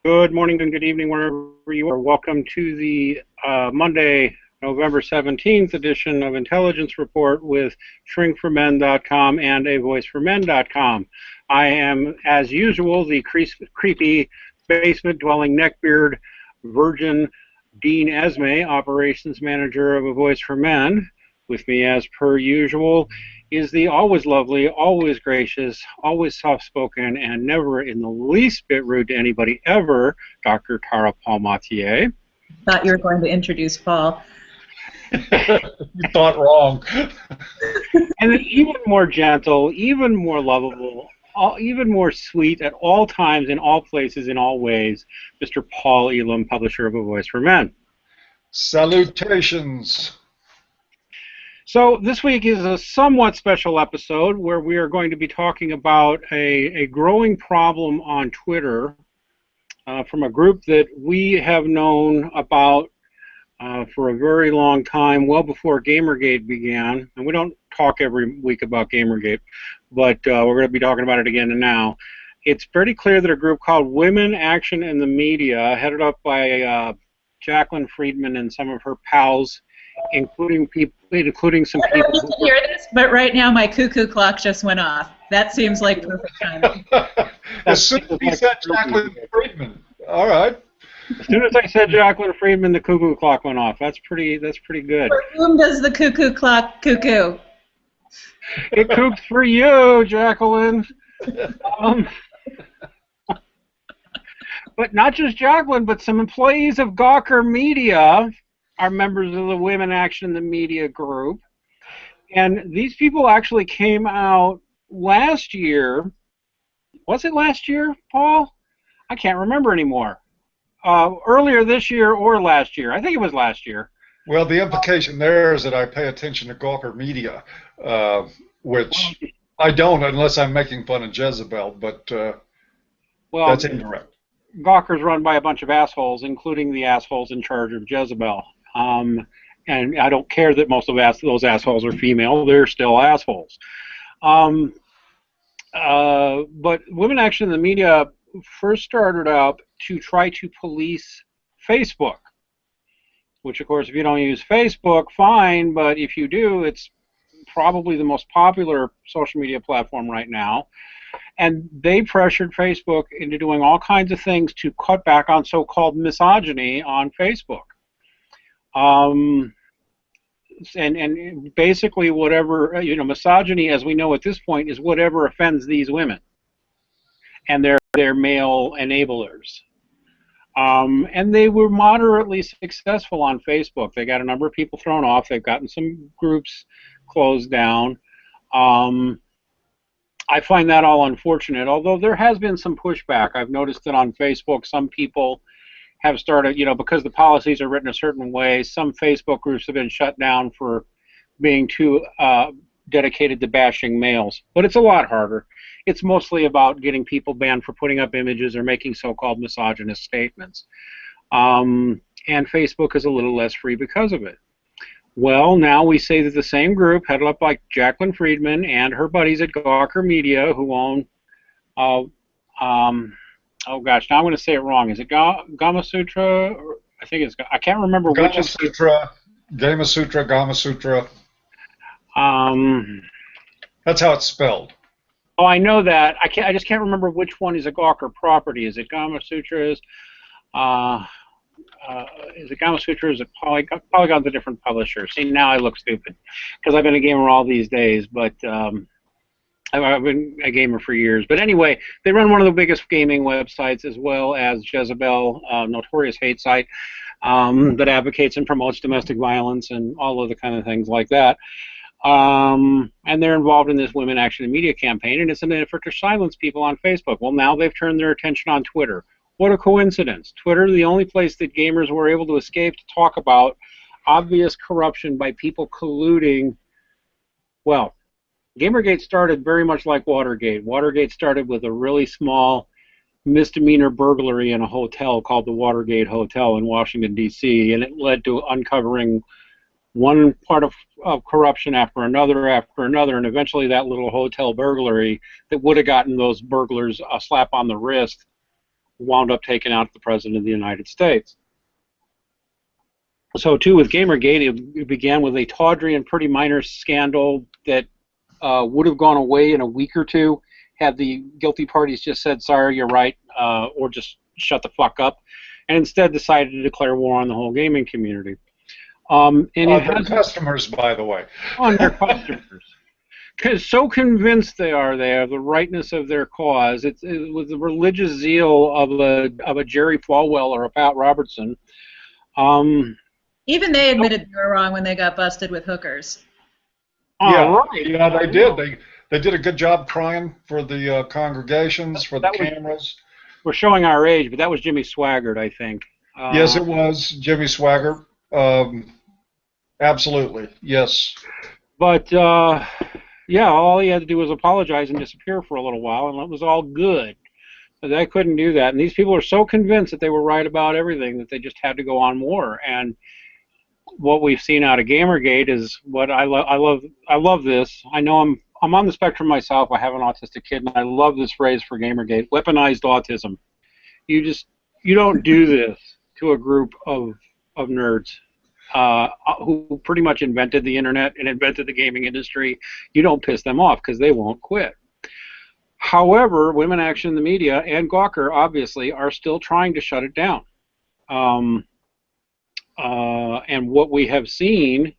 Good morning and good evening wherever you are. Welcome to the Monday, November 17th edition of Intelligence Report with shrinkformen.com and avoiceformen.com. I am, as usual, the creepy basement-dwelling neckbeard virgin Dean Esmay, Operations Manager of A Voice for Men. With me, as per usual, is the always lovely, always gracious, always soft-spoken, and never in the least bit rude to anybody ever, Dr. Tara Palmatier. Thought you were going to introduce Paul. You thought wrong. And then even more gentle, even more lovable, even more sweet at all times, in all places, in all ways, Mr. Paul Elam, publisher of A Voice for Men. Salutations. So this week is a somewhat special episode where we are going to be talking about a growing problem on Twitter from a group that we have known about for a very long time, well before Gamergate began. And we don't talk every week about Gamergate, but we're going to be talking about it again now. It's pretty clear that a group called Women, Action, and the Media, headed up by Jacqueline Friedman and some of her pals, including some people. You can hear this, but right now my cuckoo clock just went off. That seems like perfect timing. As soon as he said Jacqueline Friedman. All right. As soon as I said Jacqueline Friedman, the cuckoo clock went off. That's pretty good. For whom does the cuckoo clock cuckoo? It cooked for you, Jacqueline. But not just Jacqueline, but some employees of Gawker Media are members of the Women Action in the Media group. And these people actually came out last year. Was it last year, Paul? I can't remember anymore. Earlier this year or last year. I think it was last year. Well, the implication there is that I pay attention to Gawker Media, which I don't unless I'm making fun of Jezebel, but well, that's incorrect. Gawker's run by a bunch of assholes, including the assholes in charge of Jezebel. And I don't care that most of those assholes are female. They're still assholes. But Women Action in the Media first started up to try to police Facebook, which, of course, if you don't use Facebook, fine, but if you do, it's probably the most popular social media platform right now. And they pressured Facebook into doing all kinds of things to cut back on so-called misogyny on Facebook. And basically whatever, misogyny, as we know at this point, is whatever offends these women and their male enablers. And they were moderately successful on Facebook. They got a number of people thrown off. They've gotten some groups closed down. I find that all unfortunate, although there has been some pushback. I've noticed that on Facebook some people have started, because the policies are written a certain way, some Facebook groups have been shut down for being too dedicated to bashing males. But it's a lot harder. It's mostly about getting people banned for putting up images or making so-called misogynist statements. And Facebook is a little less free because of it. Well, now we say that the same group, headed up by Jacqueline Friedman and her buddies at Gawker Media, who own, oh gosh, now I'm going to say it wrong. Is it Gamasutra? I think it's, I can't remember which. Gamasutra, Gamasutra. That's how it's spelled. Oh, I know that. I just can't remember which one is a Gawker property. Is it Gamasutra? Is it Gamasutra? Is it Polygon? Polygon's a different publisher. See, now I look stupid because I've been a gamer all these days, but I've been a gamer for years. But anyway, they run one of the biggest gaming websites, as well as Jezebel, notorious hate site that advocates and promotes domestic violence and all of the kind of things like that. And they're involved in this Women Action in Media campaign, and it's an effort to silence people on Facebook. Well, now they've turned their attention on Twitter. What a coincidence. Twitter, the only place that gamers were able to escape to talk about obvious corruption by people colluding. Well, Gamergate started very much like Watergate. Watergate started with a really small misdemeanor burglary in a hotel called the Watergate Hotel in Washington, D.C., and it led to uncovering one part of corruption after another, and eventually that little hotel burglary that would have gotten those burglars a slap on the wrist wound up taking out the President of the United States. So, too, with Gamergate, it began with a tawdry and pretty minor scandal that would have gone away in a week or two had the guilty parties just said, sorry, you're right, or just shut the fuck up, and instead decided to declare war on the whole gaming community. And on their customers, by the way. On their customers. Because so convinced they are of the rightness of their cause. It was the religious zeal of a Jerry Falwell or a Pat Robertson. Even they admitted they were wrong when they got busted with hookers. Yeah, right. Yeah, they did. They did a good job crying for the congregations, for the cameras. We're showing our age, but that was Jimmy Swaggart, I think. Yes, it was Jimmy Swaggart. Absolutely, yes. But yeah, all he had to do was apologize and disappear for a little while, and it was all good. But they couldn't do that, and these people are so convinced that they were right about everything that they just had to go on more. And what we've seen out of Gamergate is what I love. I love this. I know I'm on the spectrum myself. I have an autistic kid, and I love this phrase for Gamergate: weaponized autism. You don't do this to a group of nerds who pretty much invented the internet and invented the gaming industry. You don't piss them off because they won't quit. However, Women Action in the Media and Gawker obviously are still trying to shut it down. And what we have seen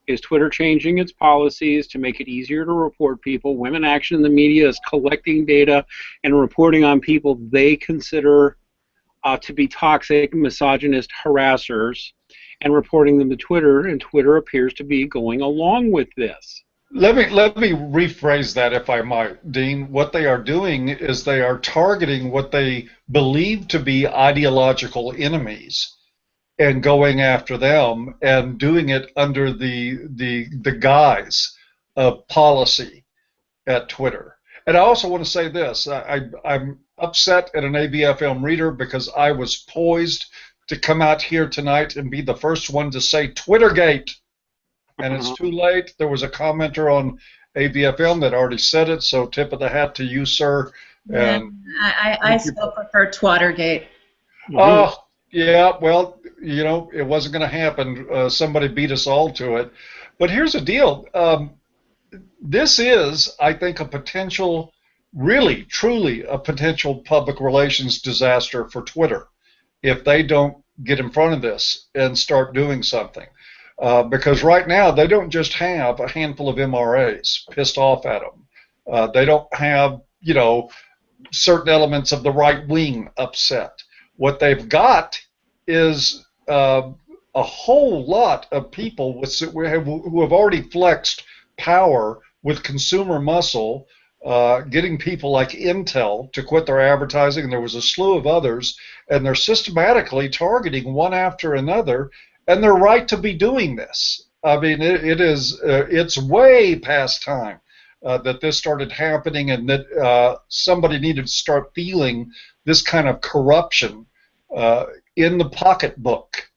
is Twitter changing its policies to make it easier to report people. Women Action in the Media is collecting data and reporting on people they consider to be toxic, misogynist harassers, and reporting them to Twitter, and Twitter appears to be going along with this. Let me rephrase that, if I might, Dean. What they are doing is they are targeting what they believe to be ideological enemies and going after them and doing it under the guise of policy at Twitter. And I also want to say this. I'm upset at an AVFM reader because I was poised to come out here tonight and be the first one to say Twittergate. And it's too late. There was a commenter on AVFM that already said it, so tip of the hat to you, sir. And I still prefer Twattergate. Oh, yeah, well, you know, it wasn't going to happen. Somebody beat us all to it. But here's the deal. This is, I think, a potential, really, truly a potential public relations disaster for Twitter if they don't get in front of this and start doing something. Because right now they don't just have a handful of MRAs pissed off at them. They don't have, you know, certain elements of the right wing upset. What they've got is a whole lot of people who have already flexed power with consumer muscle, getting people like Intel to quit their advertising, and there was a slew of others, and they're systematically targeting one after another, and they're right to be doing this. I mean, it's way past time that this started happening, and that somebody needed to start feeling this kind of corruption in the pocketbook.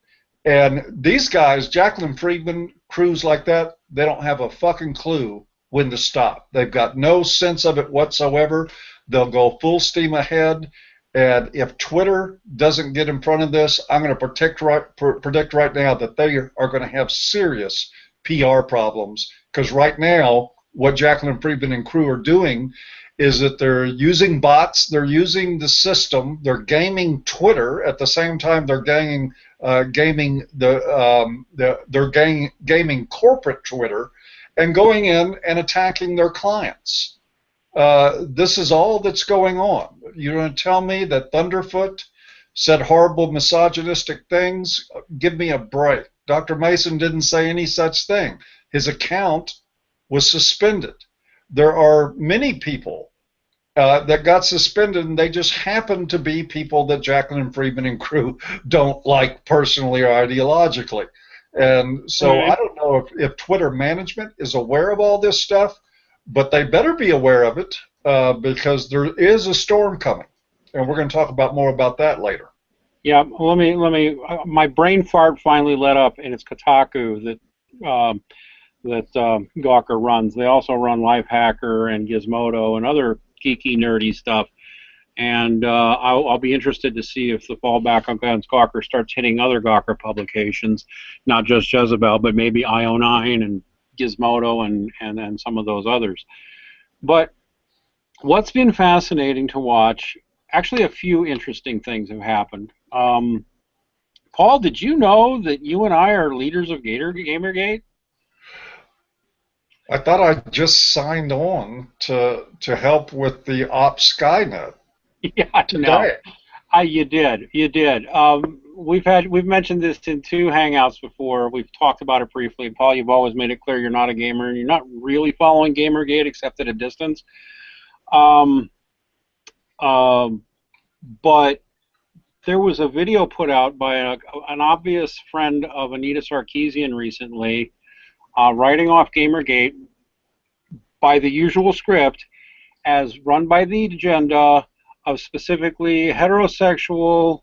And these guys, Jacqueline Friedman, crews like that, they don't have a fucking clue when to stop. They've got no sense of it whatsoever. They'll go full steam ahead. And if Twitter doesn't get in front of this, I'm going to predict right now that they are going to have serious PR problems. Because right now, what Jacqueline Friedman and crew are doing is that they're using bots, they're using the system, they're gaming Twitter at the same time they're gaming corporate Twitter, and going in and attacking their clients. This is all that's going on. You're going to tell me that Thunderfoot said horrible misogynistic things? Give me a break. Dr. Mason didn't say any such thing. His account was suspended. There are many people that got suspended, and they just happen to be people that Jacqueline Friedman and crew don't like personally or ideologically. And so I don't know if Twitter management is aware of all this stuff, but they better be aware of it because there is a storm coming, and we're going to talk about more about that later. Yeah, let me. My brain fart finally let up, and it's Kotaku that Gawker runs. They also run Lifehacker and Gizmodo and other geeky, nerdy stuff. And I'll be interested to see if the fallback against Gawker starts hitting other Gawker publications, not just Jezebel, but maybe IO9 and Gizmodo and some of those others. But what's been fascinating to watch, actually a few interesting things have happened. Paul, did you know that you and I are leaders of Gamergate? I thought I just signed on to help with the Ops Skynet. Yeah, today. No. You did. We've mentioned this in 2 hangouts before. We've talked about it briefly. Paul, you've always made it clear you're not a gamer and you're not really following Gamergate except at a distance. But there was a video put out by an obvious friend of Anita Sarkeesian recently, writing off Gamergate by the usual script as run by the agenda of specifically heterosexual,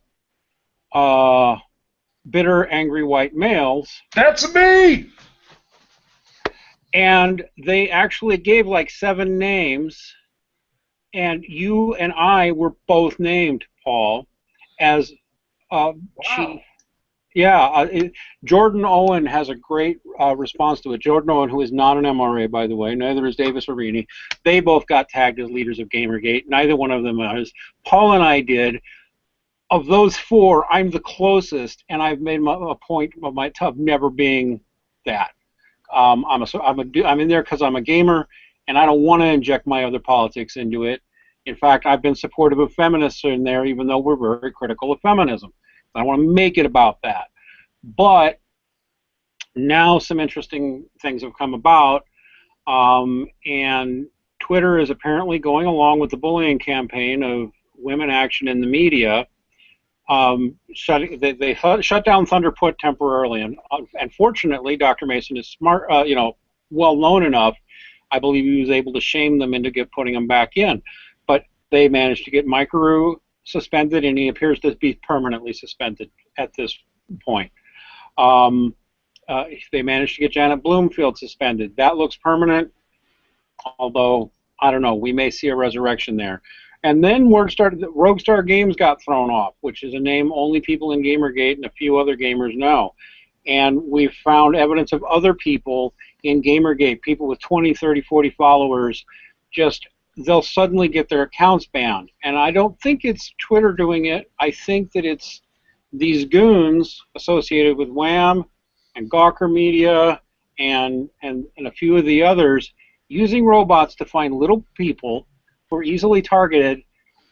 bitter, angry white males. That's me! And they actually gave like 7 names, and you and I were both named, Paul, as chief. Yeah, Jordan Owen has a great response to it. Jordan Owen, who is not an MRA, by the way, neither is Davis Arini. They both got tagged as leaders of Gamergate. Neither one of them is. Paul and I did. Of those 4, I'm the closest, and I've made a point of never being that. I'm in there because I'm a gamer, and I don't want to inject my other politics into it. In fact, I've been supportive of feminists in there, even though we're very critical of feminism. I want to make it about that. But now some interesting things have come about, and Twitter is apparently going along with the bullying campaign of women action in the media. They shut down Thunderput temporarily, and fortunately, Dr. Mason is smart, well known enough. I believe he was able to shame them into putting them back in. But they managed to get Micro suspended, and he appears to be permanently suspended at this point. They managed to get Janet Bloomfield suspended. That looks permanent, although, I don't know, we may see a resurrection there. And then word started that Roguestar Games got thrown off, which is a name only people in Gamergate and a few other gamers know. And we've found evidence of other people in Gamergate, people with 20, 30, 40 followers, they'll suddenly get their accounts banned. And I don't think it's Twitter doing it. I think that it's these goons associated with WAM and Gawker Media and a few of the others using robots to find little people who are easily targeted,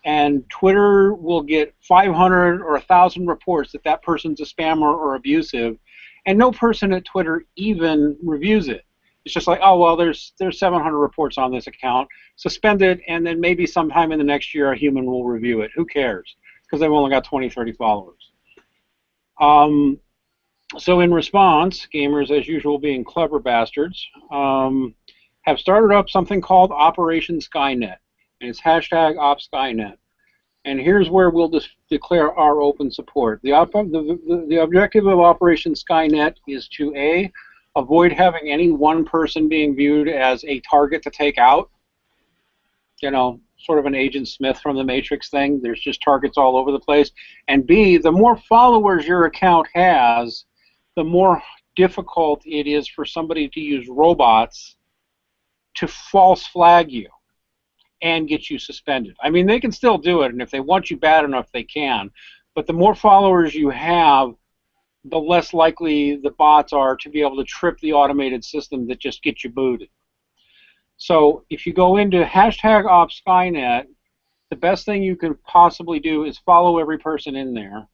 and Twitter will get 500 or 1,000 reports that that person's a spammer or abusive, and no person at Twitter even reviews it. It's just like, oh, well, there's 700 reports on this account. Suspend it, and then maybe sometime in the next year a human will review it. Who cares? Because they've only got 20, 30 followers. So in response, gamers, as usual, being clever bastards, have started up something called Operation Skynet. And it's hashtag OpSkynet. And here's where we'll declare our open support. The objective of Operation Skynet is to, A, avoid having any one person being viewed as a target to take out. You know, sort of an Agent Smith from the Matrix thing. There's just targets all over the place. And B, the more followers your account has, the more difficult it is for somebody to use robots to false flag you and get you suspended. I mean, they can still do it, and if they want you bad enough, they can. But the more followers you have, the less likely the bots are to be able to trip the automated system that just gets you booted. So if you go into hashtag OpSkynet, the best thing you can possibly do is follow every person in there,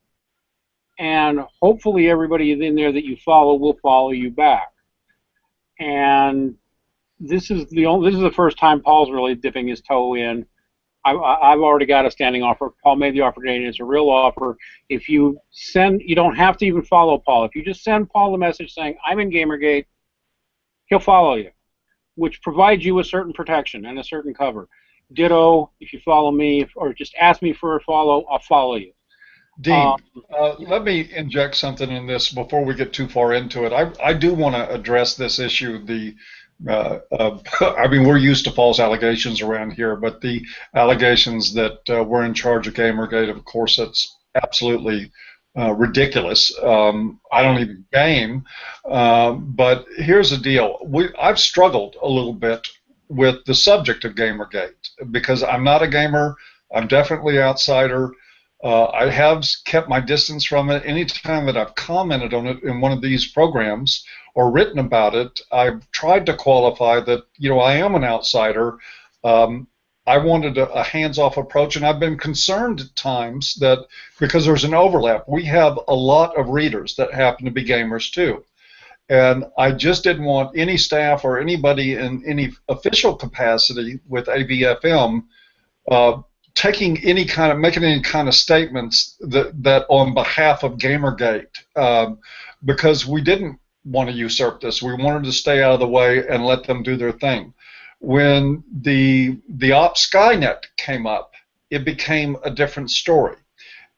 and hopefully everybody in there that you follow will follow you back. And this is the first time Paul's really dipping his toe in. I've already got a standing offer. Paul made the offer today, and it's a real offer. If you don't have to even follow Paul. If you just send Paul a message saying, I'm in Gamergate, he'll follow you, which provides you a certain protection and a certain cover. Ditto, if you follow me, or just ask me for a follow, I'll follow you. Dean, let me inject something in this before we get too far into it. I do want to address this issue, the I mean, we're used to false allegations around here, but the allegations that we're in charge of Gamergate, of course, that's absolutely ridiculous. I don't even game, but here's the deal. I've struggled a little bit with the subject of Gamergate because I'm not a gamer. I'm definitely an outsider. I have kept my distance from it. Anytime that I've commented on it in one of these programs or written about it, I've tried to qualify that, I am an outsider. I wanted a hands-off approach, and I've been concerned at times that because there's an overlap, we have a lot of readers that happen to be gamers too. And I just didn't want any staff or anybody in any official capacity with AVFM making any kind of statements that on behalf of Gamergate, because we didn't want to usurp this. We wanted to stay out of the way and let them do their thing. When the Op Skynet came up, it became a different story.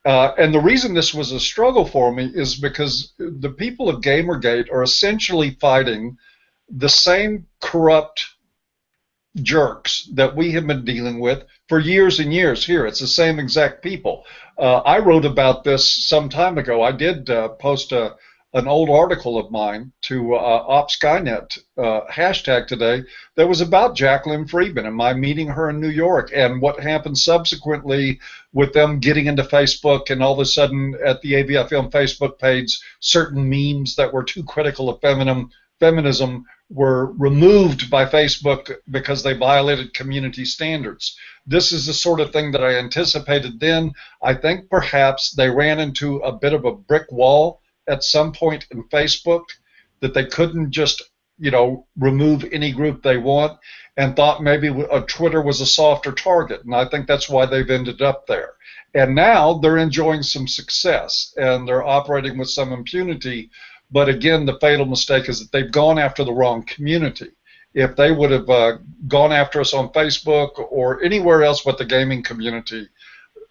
And the reason this was a struggle for me is because the people of Gamergate are essentially fighting the same corrupt jerks that we have been dealing with for years and years here. It's the same exact people. I wrote about this some time ago. I did post an old article of mine to Op Skynet hashtag today that was about Jacqueline Friedman and my meeting her in New York and what happened subsequently with them getting into Facebook, and all of a sudden at the AVFM Facebook page, certain memes that were too critical of feminism were removed by Facebook because they violated community standards. This is the sort of thing that I anticipated then. I think perhaps they ran into a bit of a brick wall at some point in Facebook that they couldn't just, remove any group they want, and thought maybe Twitter was a softer target. And I think that's why they've ended up there. And now they're enjoying some success, and they're operating with some impunity. But again, the fatal mistake is that they've gone after the wrong community. If they would have gone after us on Facebook or anywhere else but the gaming community,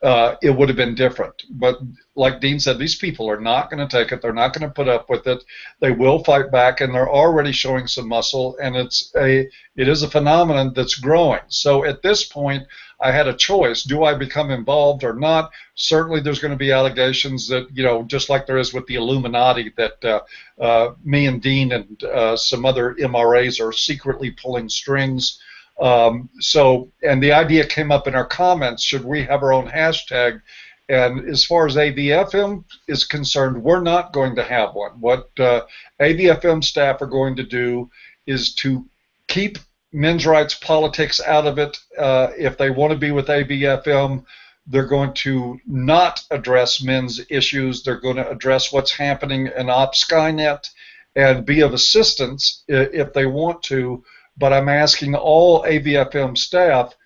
it would have been different. But like Dean said, these people are not going to take it. They're not going to put up with it. They will fight back, and they're already showing some muscle, and it is a phenomenon that's growing. So at this point, I had a choice. Do I become involved or not? Certainly there's going to be allegations that, just like there is with the Illuminati, that me and Dean and some other MRAs are secretly pulling strings. And the idea came up in our comments, should we have our own hashtag? And as far as AVFM is concerned, we're not going to have one. What AVFM staff are going to do is to keep men's rights politics out of it. If they want to be with AVFM, they're going to not address men's issues. They're going to address what's happening in Op Skynet and be of assistance if they want to. But I'm asking all AVFM staff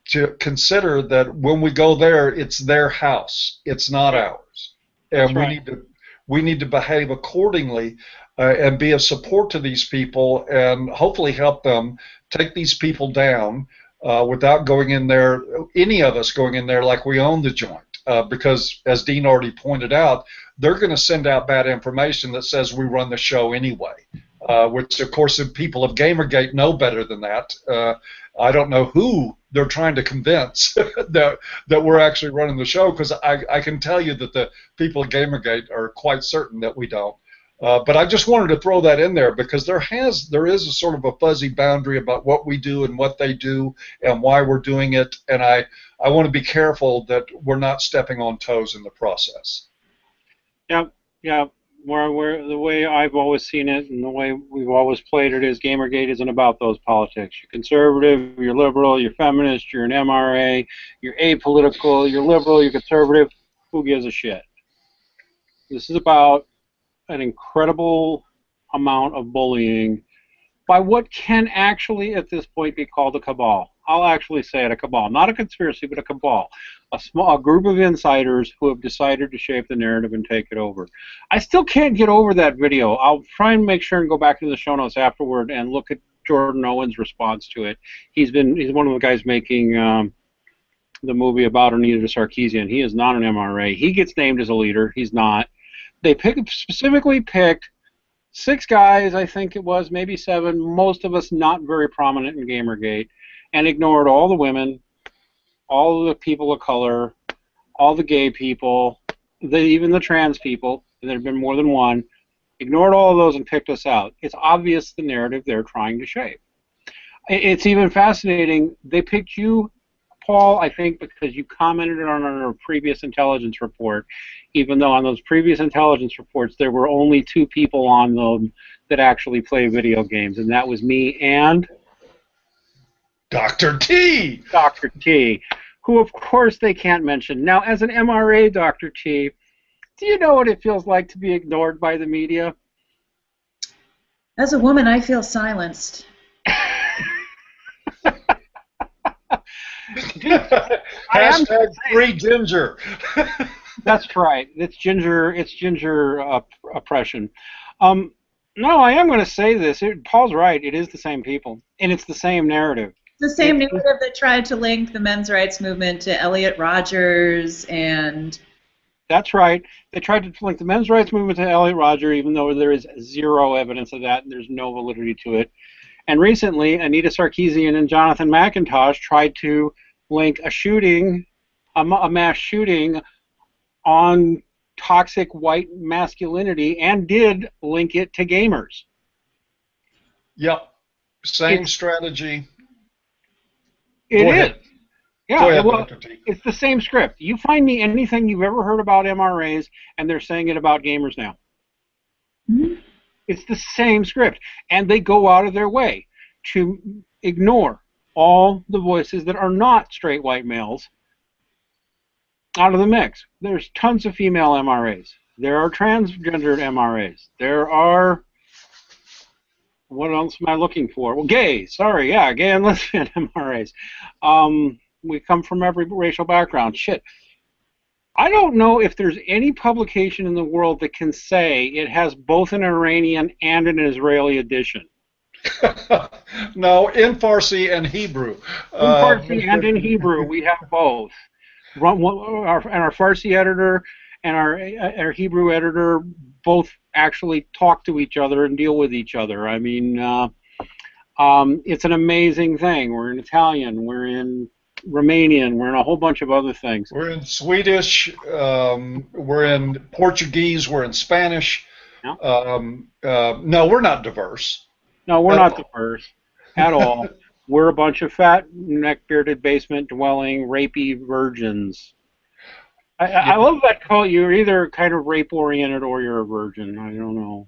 to consider that when we go there, it's their house. It's not ours. And we need to behave accordingly and be of support to these people and hopefully help them take these people down without going in there, any of us going in there like we own the joint. Because, as Dean already pointed out, they're going to send out bad information that says we run the show anyway. Which, of course, the people of Gamergate know better than that. I don't know who they're trying to convince that we're actually running the show, because I can tell you that the people of Gamergate are quite certain that we don't. But I just wanted to throw that in there because there is a sort of a fuzzy boundary about what we do and what they do and why we're doing it, and I want to be careful that we're not stepping on toes in the process. Yeah. Where the way I've always seen it and the way we've always played it is Gamergate isn't about those politics. You're conservative, you're liberal, you're feminist, you're an MRA, you're apolitical, you're liberal, you're conservative. Who gives a shit? This is about an incredible amount of bullying by what can actually at this point be called a cabal. I'll actually say it, a cabal. Not a conspiracy, but a cabal. A group of insiders who have decided to shape the narrative and take it over. I still can't get over that video. I'll try and make sure and go back into the show notes afterward and look at Jordan Owen's response to it. He's one of the guys making the movie about Anita Sarkeesian. He is not an MRA. He gets named as a leader. He's not. They specifically picked 6 guys, I think it was, maybe 7, most of us not very prominent in Gamergate, and ignored all the women, all the people of color, all the gay people, even the trans people, and there have been more than one, ignored all of those and picked us out. It's obvious the narrative they're trying to shape. It's even fascinating. They picked you, Paul, I think because you commented on our previous intelligence report, even though on those previous intelligence reports there were only 2 people on them that actually play video games, and that was me and Dr. T. Dr. T, who of course they can't mention. Now, as an MRA, Dr. T, do you know what it feels like to be ignored by the media? As a woman, I feel silenced. Hashtag free ginger. That's right. It's ginger oppression. No, I am going to say this. Paul's right. It is the same people, and it's the same narrative. The same narrative that tried to link the men's rights movement to Elliot Rodgers and... That's right. They tried to link the men's rights movement to Elliot Rodgers, even though there is 0 evidence of that, and there's no validity to it. And recently, Anita Sarkeesian and Jonathan McIntosh tried to link a shooting, a mass shooting, on toxic white masculinity, and did link it to gamers. Yep. Same strategy. It Go is. ahead. Yeah, Go ahead, well, Dr. T. it's the same script. You find me anything you've ever heard about MRAs, and they're saying it about gamers now. Mm-hmm. It's the same script, and they go out of their way to ignore all the voices that are not straight white males out of the mix. There's tons of female MRAs. There are transgendered MRAs. There are, what else am I looking for? Well, gay. Sorry, yeah, gay and lesbian MRAs. We come from every racial background. Shit. I don't know if there's any publication in the world that can say it has both an Iranian and an Israeli edition. No, in Farsi and Hebrew. In Farsi and in Hebrew, we have both. Our Farsi editor and our Hebrew editor both actually talk to each other and deal with each other. I mean, it's an amazing thing. We're in Italian, we're in Romanian, we're in a whole bunch of other things. We're in Swedish, we're in Portuguese, we're in Spanish. Yeah. No, we're not diverse. No, we're not diverse at all. We're a bunch of fat, neck-bearded, basement-dwelling, rapey virgins. I love that call. You're either kind of rape-oriented or you're a virgin. I don't know.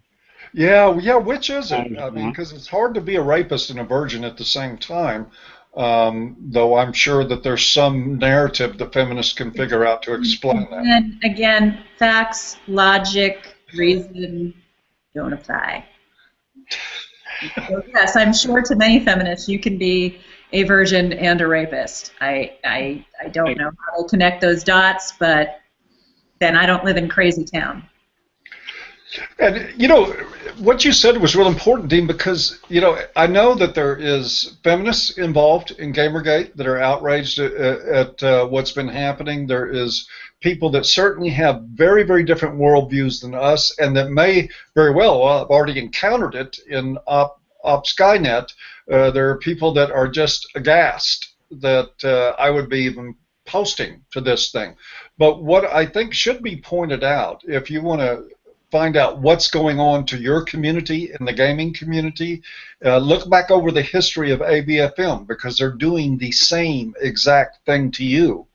Yeah, which is it? I mean, because it's hard to be a rapist and a virgin at the same time, though I'm sure that there's some narrative that feminists can figure out to explain that. And again, facts, logic, reason don't apply. So yes, I'm sure to many feminists you can be a virgin and a rapist. I don't know how to connect those dots, but then I don't live in crazy town. And, you know, what you said was real important, Dean, because, you know, I know that there is feminists involved in Gamergate that are outraged at what's been happening. There is people that certainly have very, very different worldviews than us and that may very well have already encountered it in Op Skynet. There are people that are just aghast that I would be even posting to this thing. But what I think should be pointed out, if you want to find out what's going on to your community in the gaming community, look back over the history of AVFM, because they're doing the same exact thing to you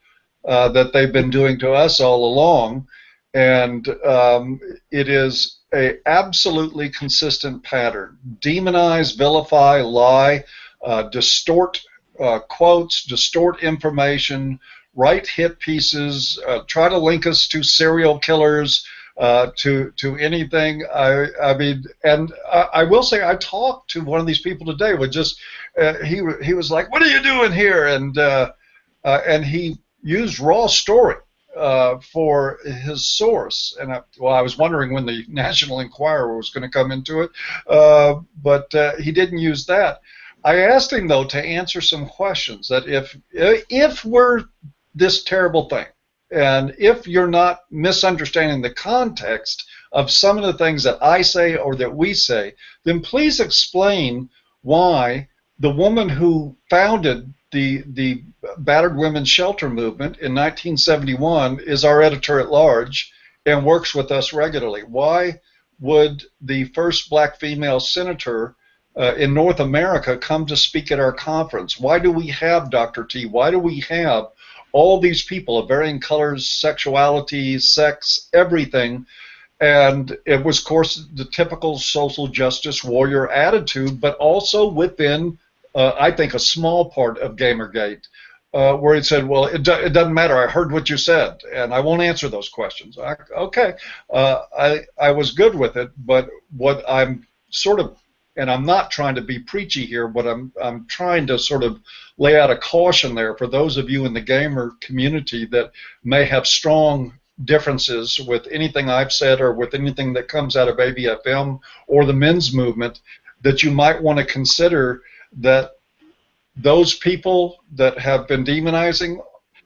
that they've been doing to us all along, and it is a absolutely consistent pattern. Demonize, vilify, lie, distort quotes, distort information, write hit pieces, try to link us to serial killers, to anything. I mean, and I will say, I talked to one of these people today. With just he was like, "What are you doing here?" And he used raw story for his source. And I was wondering when the National Enquirer was going to come into it, but he didn't use that. I asked him though to answer some questions. That if we're this terrible thing, and if you're not misunderstanding the context of some of the things that I say or that we say, then please explain why the woman who founded the Battered Women's Shelter Movement in 1971 is our editor-at-large and works with us regularly. Why would the first black female senator in North America come to speak at our conference? Why do we have Dr. T? Why do we have all these people of varying colors, sexuality, sex, everything? And it was, of course, the typical social justice warrior attitude, but also within, I think, a small part of Gamergate, where it said, well, it doesn't matter. I heard what you said, and I won't answer those questions. Okay, I was good with it, but what I'm sort of, and I'm not trying to be preachy here, but I'm trying to sort of lay out a caution there for those of you in the gamer community that may have strong differences with anything I've said or with anything that comes out of AVFM or the men's movement, that you might want to consider that those people that have been demonizing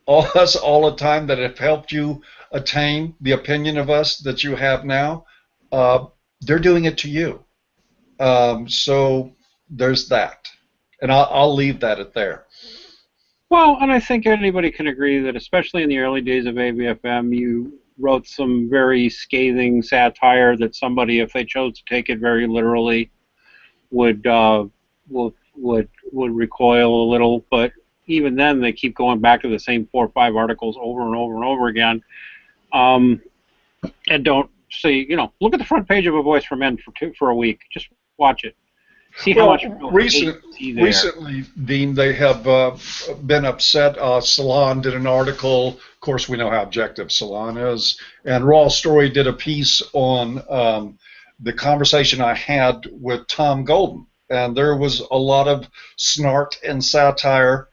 us all the time, that have helped you attain the opinion of us that you have now, they're doing it to you. So there's that, and I'll leave that at there. Well, and I think anybody can agree that, especially in the early days of AVFM, you wrote some very scathing satire that somebody, if they chose to take it very literally, would recoil a little. But even then, they keep going back to the same 4 or 5 articles over and over and over again, and don't say, look at the front page of A Voice for Men for a week. Just watch it. See how much recently, Dean, they have been upset. Salon did an article. Of course, we know how objective Salon is. And Raw Story did a piece on the conversation I had with Tom Golden. And there was a lot of snark and satire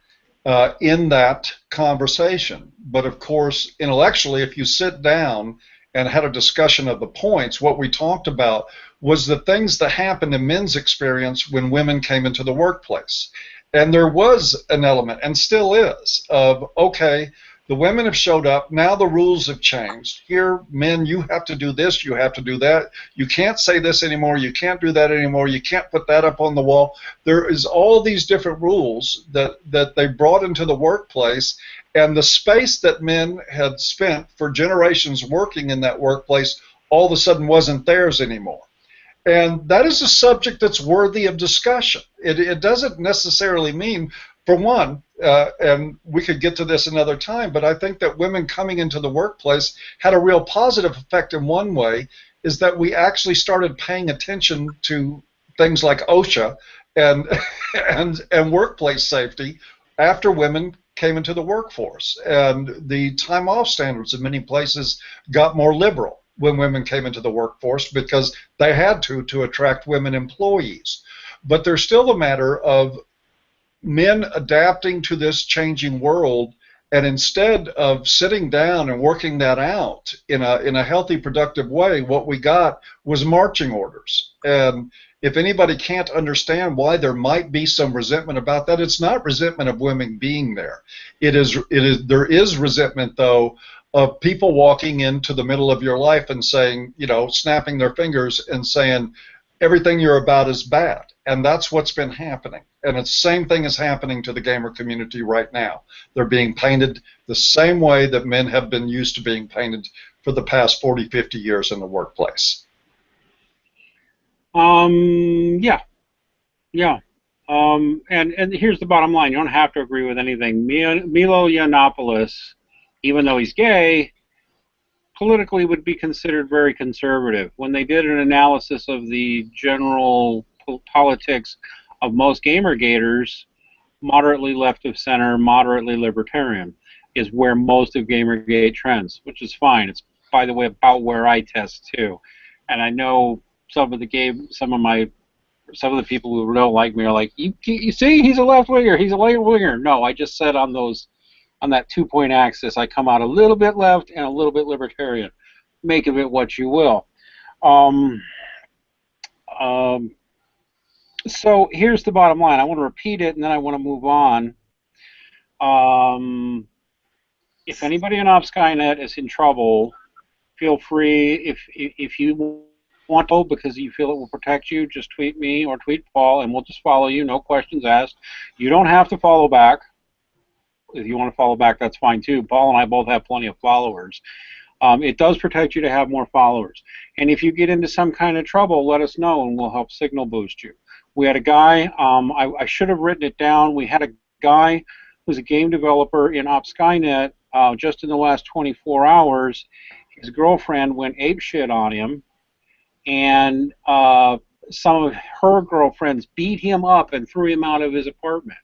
in that conversation. But, of course, intellectually, if you sit down and had a discussion of the points, what we talked about was the things that happened in men's experience when women came into the workplace. And there was an element, and still is, of, okay, the women have showed up, now the rules have changed. Here, men, you have to do this, you have to do that. You can't say this anymore, you can't do that anymore, you can't put that up on the wall. There is all these different rules that they brought into the workplace, and the space that men had spent for generations working in that workplace all of a sudden wasn't theirs anymore. And that is a subject that's worthy of discussion. It doesn't necessarily mean, for one, and we could get to this another time, but I think that women coming into the workplace had a real positive effect in one way, is that we actually started paying attention to things like OSHA and workplace safety after women came into the workforce. And the time off standards in many places got more liberal when women came into the workforce, because they had to attract women employees. But there's still a matter of men adapting to this changing world, and instead of sitting down and working that out in a healthy, productive way, what we got was marching orders. And if anybody can't understand why there might be some resentment about that, it's not resentment of women being there. There is resentment, though, of people walking into the middle of your life and saying, snapping their fingers and saying, everything you're about is bad. And that's what's been happening. And it's the same thing is happening to the gamer community right now. They're being painted the same way that men have been used to being painted for the past 40, 50 years in the workplace. Yeah. And here's the bottom line. You don't have to agree with anything. Milo Yiannopoulos, even though he's gay, politically would be considered very conservative. When they did an analysis of the general politics of most Gamergaters, moderately left of center, moderately libertarian is where most of Gamergate trends, which is fine. It's, by the way, about where I test too. And I know some of the people who don't like me are like, you see, he's a left winger, he's a right winger. No, I just said on that 2-point axis, I come out a little bit left and a little bit libertarian. Make of it what you will. So here's the bottom line. I want to repeat it, and then I want to move on. If anybody in Off Skynet is in trouble, feel free, if you want to, because you feel it will protect you, just tweet me or tweet Paul, and we'll just follow you, no questions asked. You don't have to follow back. If you want to follow back, that's fine too. Paul and I both have plenty of followers. It does protect you to have more followers. And if you get into some kind of trouble, let us know, and we'll help signal boost you. We had a guy, I should have written it down. We had a guy who's a game developer in Skynet. Just in the last 24 hours, his girlfriend went apeshit on him, and some of her girlfriends beat him up and threw him out of his apartment.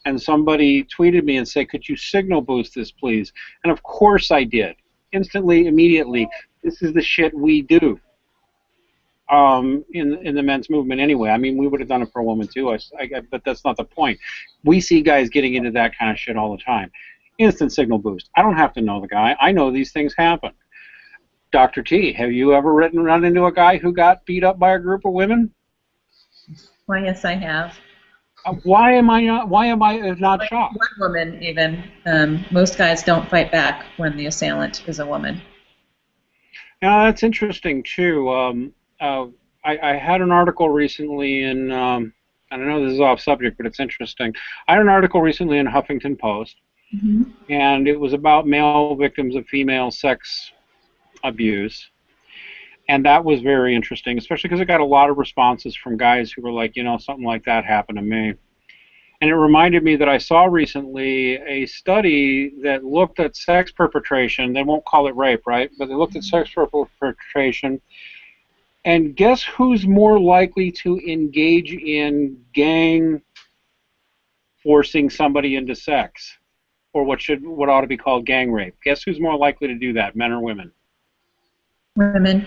And somebody tweeted me and said, could you signal boost this, please? And of course I did. Instantly, immediately. This is the shit we do in the men's movement anyway. I mean, we would have done it for a woman too, but that's not the point. We see guys getting into that kind of shit all the time. Instant signal boost. I don't have to know the guy. I know these things happen. Dr. T, have you ever run into a guy who got beat up by a group of women? Well, yes, I have. Why am I not shocked? One woman, even. Most guys don't fight back when the assailant is a woman. Yeah, that's interesting too. I had an article recently in, I know this is off subject, but it's interesting. I had an article recently in Huffington Post, and it was about male victims of female sex abuse. And that was very interesting, especially because it got a lot of responses from guys who were like, you know, something like that happened to me. And it reminded me that I saw recently a study that looked at sex perpetration. They won't call it rape, right? But they looked at sex perpetration. And guess who's more likely to engage in gang forcing somebody into sex? Or what ought to be called gang rape? Guess who's more likely to do that, men or women? Women.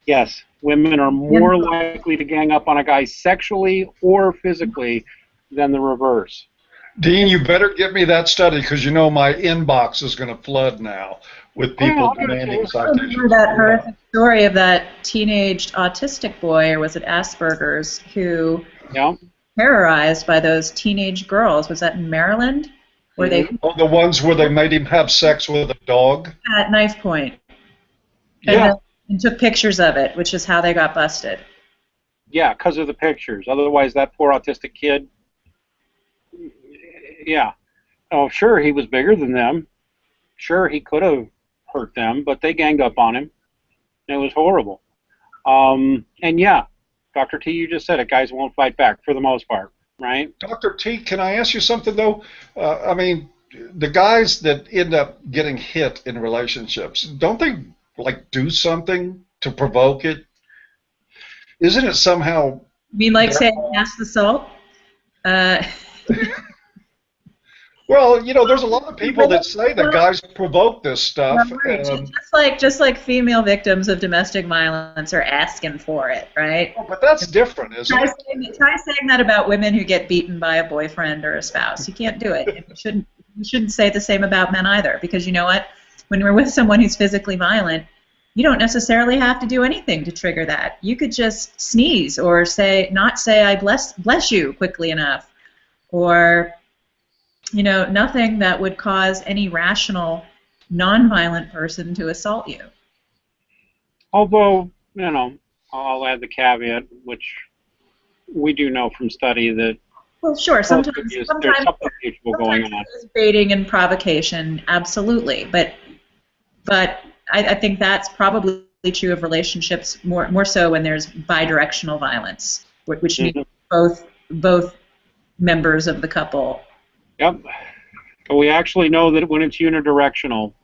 Yes, women are more likely to gang up on a guy sexually or physically than the reverse. Dean, you better get me that study, because you know my inbox is going to flood now with people demanding citations. I remember that horrific story of that teenaged autistic boy, or was it Asperger's, who terrorized by those teenage girls. Was that in Maryland? Where they the ones where they made him have sex with a dog? At knife point. Yeah. And took pictures of it, which is how they got busted. Yeah, because of the pictures. Otherwise, that poor autistic kid, yeah. Oh, sure, he was bigger than them. Sure, he could have hurt them, but they ganged up on him. It was horrible. And yeah, Dr. T, you just said it. Guys won't fight back for the most part, right? Dr. T, can I ask you something, though? I mean, the guys that end up getting hit in relationships, don't they like do something to provoke it? Isn't it somehow? You mean like saying pass the salt? Well, you know, there's a lot of people that say that guys provoke this stuff. Just like female victims of domestic violence are asking for it, right? Oh, but that's different, isn't it? Try saying that about women who get beaten by a boyfriend or a spouse. You can't do it. You shouldn't say the same about men either, because you know what? When you're with someone who's physically violent, you don't necessarily have to do anything to trigger that. You could just sneeze or not say I bless you quickly enough, or you know, nothing that would cause any rational, non-violent person to assault you. Although, you know, I'll add the caveat, which we do know from study that. Well, sure. Sometimes there's something mutual going on. There's baiting and provocation, absolutely, but I think that's probably true of relationships more so when there's bidirectional violence, which means both members of the couple. Yep. But we actually know that when it's unidirectional,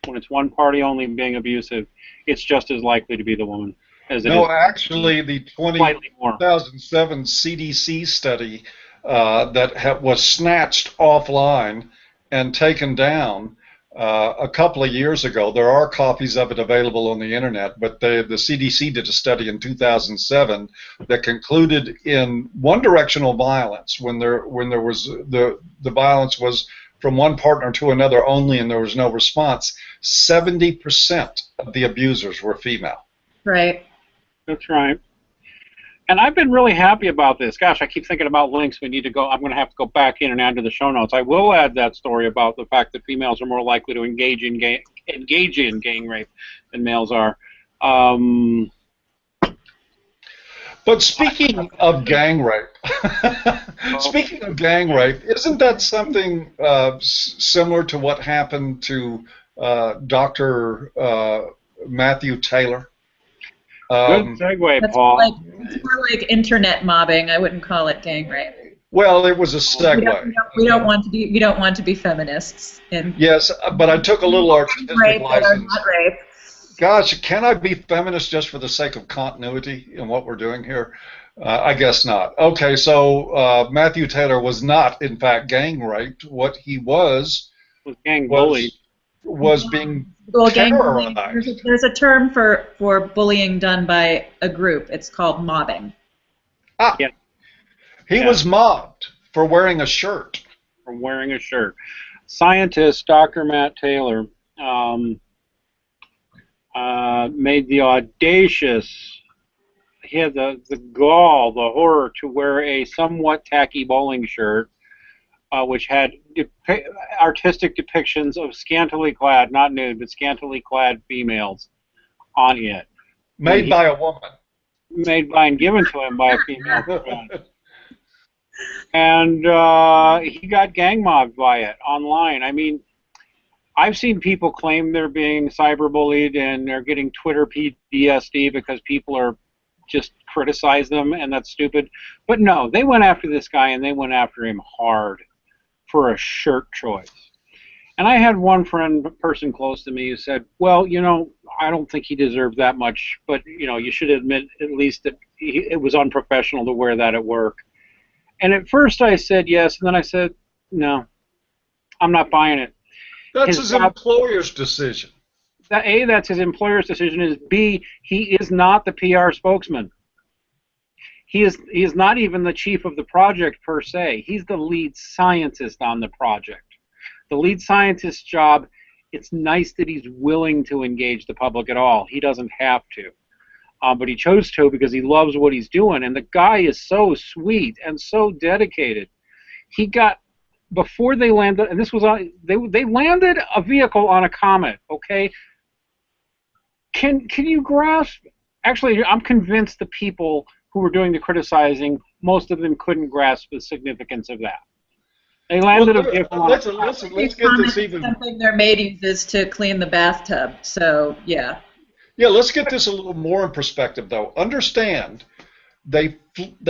when it's one party only being abusive, it's just as likely to be the woman as it is. No, actually, the 2007 CDC study that was snatched offline and taken down a couple of years ago. There are copies of it available on the internet, but the CDC did a study in 2007 that concluded in one-directional violence, when there was the violence was from one partner to another only, and there was no response. 70% of the abusers were female. Right. That's right. And I've been really happy about this. Gosh, I keep thinking about links. We need to go. I'm going to have to go back in and add to the show notes. I will add that story about the fact that females are more likely to engage in gang rape than males are. But speaking of gang rape, isn't that something similar to what happened to Dr. Matthew Taylor? Good segue, Paul. It's more like internet mobbing. I wouldn't call it gang rape. Well, it was a segue. We don't want to be feminists. Yes, but I took a little artistic license. Not rape. Gosh, can I be feminist just for the sake of continuity in what we're doing here? I guess not. Okay, so Matthew Taylor was not, in fact, gang raped. What he was gang bullied. Was being gang bullying. terrorized. There's a term for bullying done by a group. It's called mobbing. Ah, yeah. He was mobbed for wearing a shirt. For wearing a shirt. Scientist Dr. Matt Taylor made the audacious, he had the gall, the horror to wear a somewhat tacky bowling shirt, which had artistic depictions of scantily clad, not nude, but scantily clad females on it. Made by a woman. Made by and given to him by a female friend. And he got gang mobbed by it online. I mean, I've seen people claim they're being cyberbullied and they're getting Twitter PTSD because people are just criticize them, and that's stupid. But no, they went after this guy, and they went after him hard for a shirt choice. And I had one person close to me who said, well, you know, I don't think he deserved that much, but, you know, you should admit at least that it was unprofessional to wear that at work. And at first I said yes, and then I said, no, I'm not buying it. That's his employer's decision. A, that's his employer's decision. Is B, he is not the PR spokesman. He is not even the chief of the project per se. He's the lead scientist on the project. The lead scientist's job, it's nice that he's willing to engage the public at all. He doesn't have to. But he chose to because he loves what he's doing. And the guy is so sweet and so dedicated. He got, before they landed, and this was on, they landed a vehicle on a comet, okay? Can you grasp? Actually, I'm convinced the people who were doing the criticizing, most of them couldn't grasp the significance of that. They landed a vehicle on a comet. Let's get this even. Something their maid uses to clean the bathtub. So yeah. Yeah, let's get this a little more in perspective, though. Understand, they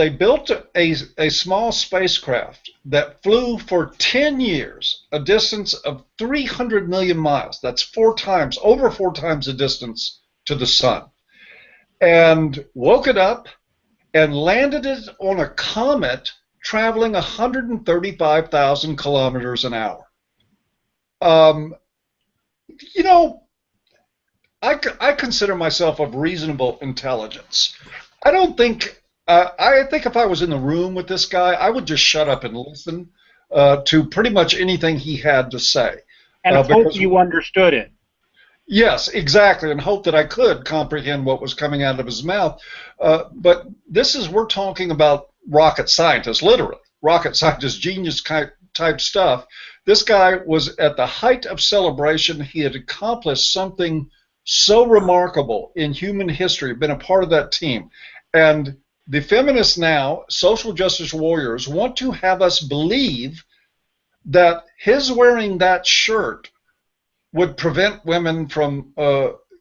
built a small spacecraft that flew for 10 years, a distance of 300 million miles. That's over four times the distance to the sun, and woke it up and landed it on a comet traveling 135,000 kilometers an hour. You know, I consider myself of reasonable intelligence. I think if I was in the room with this guy, I would just shut up and listen to pretty much anything he had to say. And hope you understood it. Yes, exactly, and hope that I could comprehend what was coming out of his mouth. But we're talking about rocket scientists, literally. Rocket scientist, genius type stuff. This guy was at the height of celebration. He had accomplished something so remarkable in human history, been a part of that team. And the feminists now, social justice warriors, want to have us believe that his wearing that shirt would prevent women from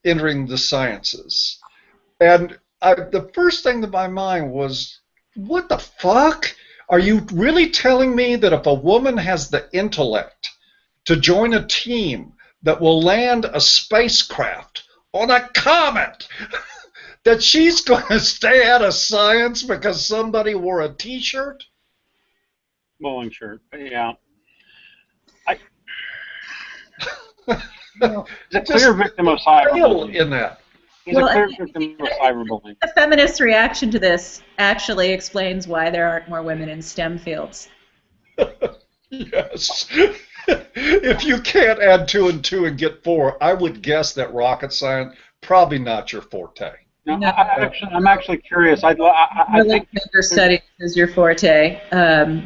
entering the sciences. And the first thing to my mind was, what the fuck? Are you really telling me that if a woman has the intellect to join a team that will land a spacecraft on a comet, that she's going to stay out of science because somebody wore a T-shirt? Bowling shirt, yeah. He's a clear victim of cyberbullying. In that. He's a clear victim of cyberbullying. The feminist reaction to this actually explains why there aren't more women in STEM fields. Yes. If you can't add 2 and 2 and get 4, I would guess that rocket science probably not your forte. No, No. I'm actually curious. I think Gender studies is your forte,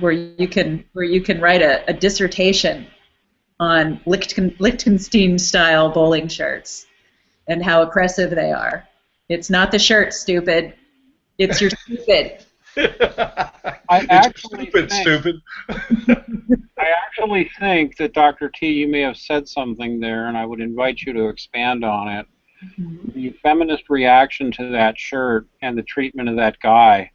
where you can write a dissertation on Liechtenstein-style bowling shirts and how oppressive they are. It's not the shirt, stupid. It's your stupid. I actually stupid. I actually think that Dr. T, you may have said something there, and I would invite you to expand on it. The feminist reaction to that shirt and the treatment of that guy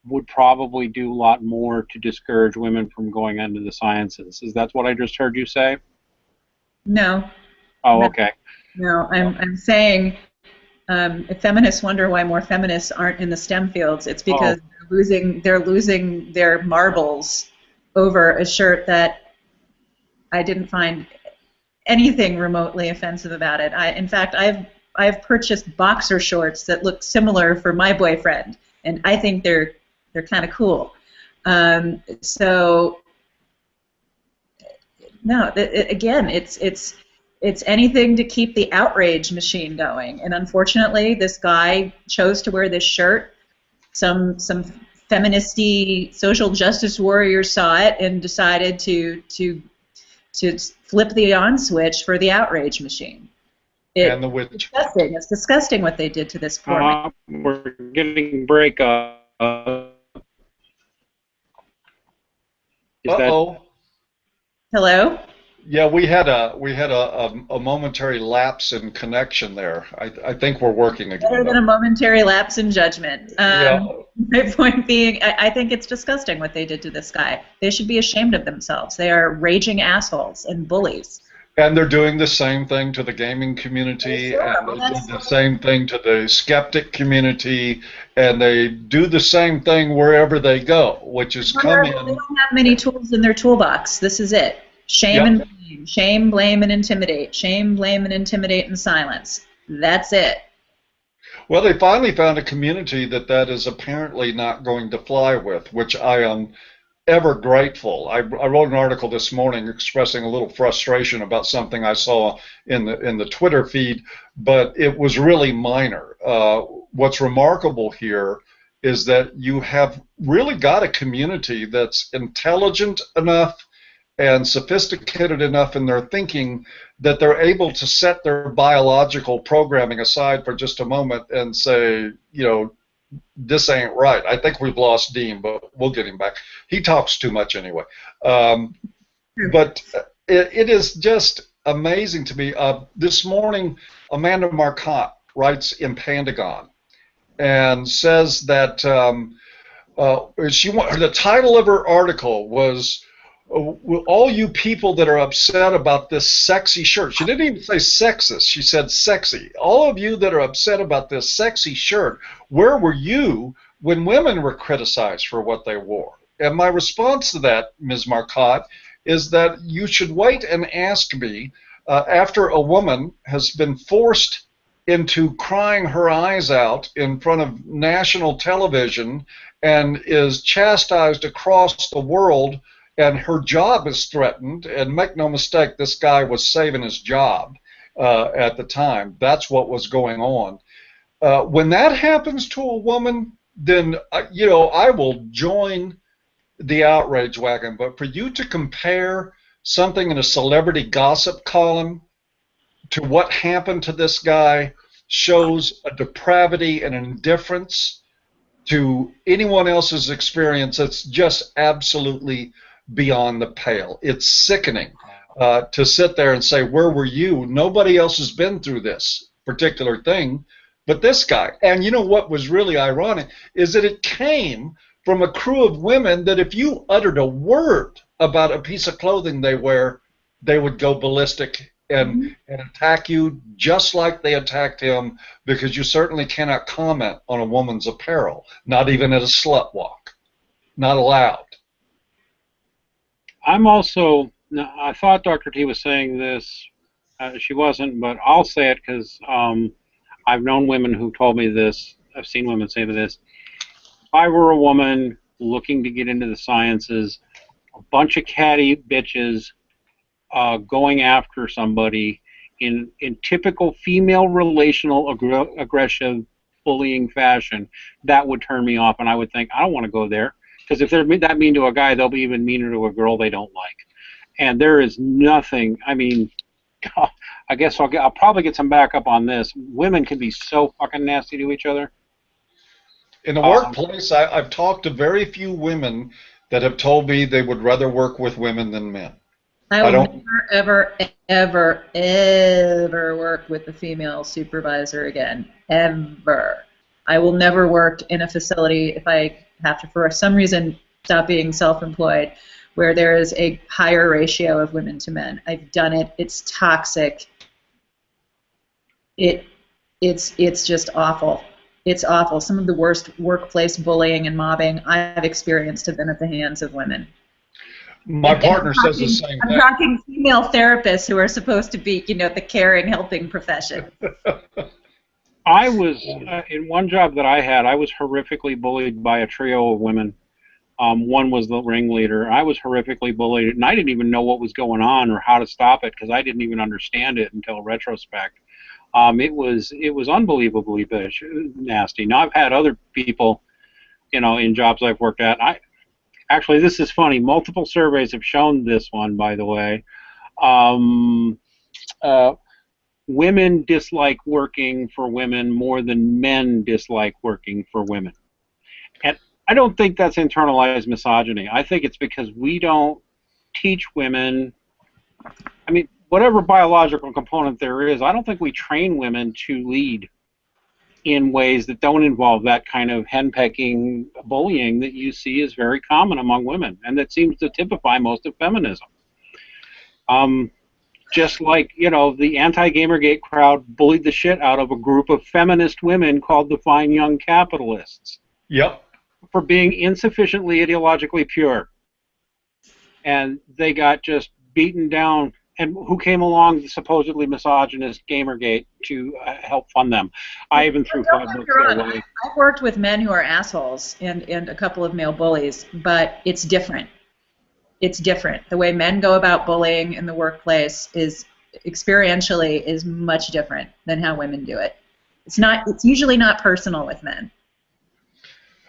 would probably do a lot more to discourage women from going into the sciences. Is that what I just heard you say? No. Oh, okay. No, I'm saying if feminists wonder why more feminists aren't in the STEM fields, it's because they're losing their marbles over a shirt that I didn't find anything remotely offensive about it. In fact, I've purchased boxer shorts that look similar for my boyfriend, and I think they're kind of cool. So no, again, it's anything to keep the outrage machine going. And unfortunately, this guy chose to wear this shirt. Some feministy social justice warriors saw it and decided to flip the on switch for the outrage machine. And the witch. Disgusting. It's disgusting what they did to this poor man. We're getting breakup. Uh-oh. Hello? Yeah, we had a momentary lapse in connection there. I think we're working again. Better than a momentary lapse in judgment. Yeah. My point being, I think it's disgusting what they did to this guy. They should be ashamed of themselves. They are raging assholes and bullies. And they're doing the same thing to the gaming community, and they're doing the same thing to the skeptic community, and they do the same thing wherever they go, which is come in. They don't have many tools in their toolbox. This is it. Shame and blame. Shame, blame, and intimidate. Shame, blame, and intimidate, and silence. That's it. Well, they finally found a community that is apparently not going to fly with, which I am ever grateful. I wrote an article this morning expressing a little frustration about something I saw in the Twitter feed, but it was really minor. What's remarkable here is that you have really got a community that's intelligent enough and sophisticated enough in their thinking that they're able to set their biological programming aside for just a moment and say, you know, this ain't right. I think we've lost Dean, but we'll get him back. He talks too much anyway. But it is just amazing to me. This morning, Amanda Marcotte writes in Pentagon and says that the title of her article was all you people that are upset about this sexy shirt. She didn't even say sexist. She said sexy. All of you that are upset about this sexy shirt, where were you when women were criticized for what they wore? And my response to that, Ms. Marcotte, is that you should wait and ask me after a woman has been forced into crying her eyes out in front of national television and is chastised across the world, and her job is threatened, and make no mistake, this guy was saving his job at the time. That's what was going on. When that happens to a woman, then, you know, I will join the outrage wagon. But for you to compare something in a celebrity gossip column to what happened to this guy shows a depravity and an indifference to anyone else's experience. It's just absolutely beyond the pale. It's sickening to sit there and say, where were you? Nobody else has been through this particular thing but this guy. And you know what was really ironic is that it came from a crew of women that if you uttered a word about a piece of clothing they wear, they would go ballistic and attack you just like they attacked him, because you certainly cannot comment on a woman's apparel, not even at a slut walk. Not allowed. I'm also, I thought Dr. T was saying this, she wasn't, but I'll say it because I've known women who told me this, I've seen women say this. If I were a woman looking to get into the sciences, a bunch of catty bitches going after somebody in typical female relational aggressive bullying fashion, that would turn me off, and I would think, I don't want to go there. Because if they're that mean to a guy, they'll be even meaner to a girl they don't like. And there is nothing, I mean, I guess I'll probably get some backup on this. Women can be so fucking nasty to each other. In the workplace, I've talked to very few women that have told me they would rather work with women than men. I will never, ever, ever, ever work with a female supervisor again. Ever. I will never work in a facility if I have to, for some reason, stop being self-employed, where there is a higher ratio of women to men. I've done it. It's toxic. It's just awful. It's awful. Some of the worst workplace bullying and mobbing I've experienced have been at the hands of women. My partner says the same thing. I'm talking female therapists who are supposed to be, you know, the caring, helping profession. I was, in one job that I had, I was horrifically bullied by a trio of women. One was the ringleader. I was horrifically bullied, and I didn't even know what was going on or how to stop it because I didn't even understand it until retrospect. It was unbelievably nasty. Now, I've had other people, you know, in jobs I've worked at. Actually, this is funny. Multiple surveys have shown this one, by the way. Women dislike working for women more than men dislike working for women. And I don't think that's internalized misogyny. I think it's because we don't teach women, I mean, whatever biological component there is, I don't think we train women to lead in ways that don't involve that kind of henpecking bullying that you see is very common among women, and that seems to typify most of feminism. Just like, you know, the anti-Gamergate crowd bullied the shit out of a group of feminist women called the Fine Young Capitalists. Yep. For being insufficiently ideologically pure. And they got just beaten down. And who came along, the supposedly misogynist Gamergate, to help fund them? I even threw 5 books their way. I've worked with men who are assholes and a couple of male bullies, but it's different. It's different. The way men go about bullying in the workplace is experientially is much different than how women do it. It's usually not personal with men.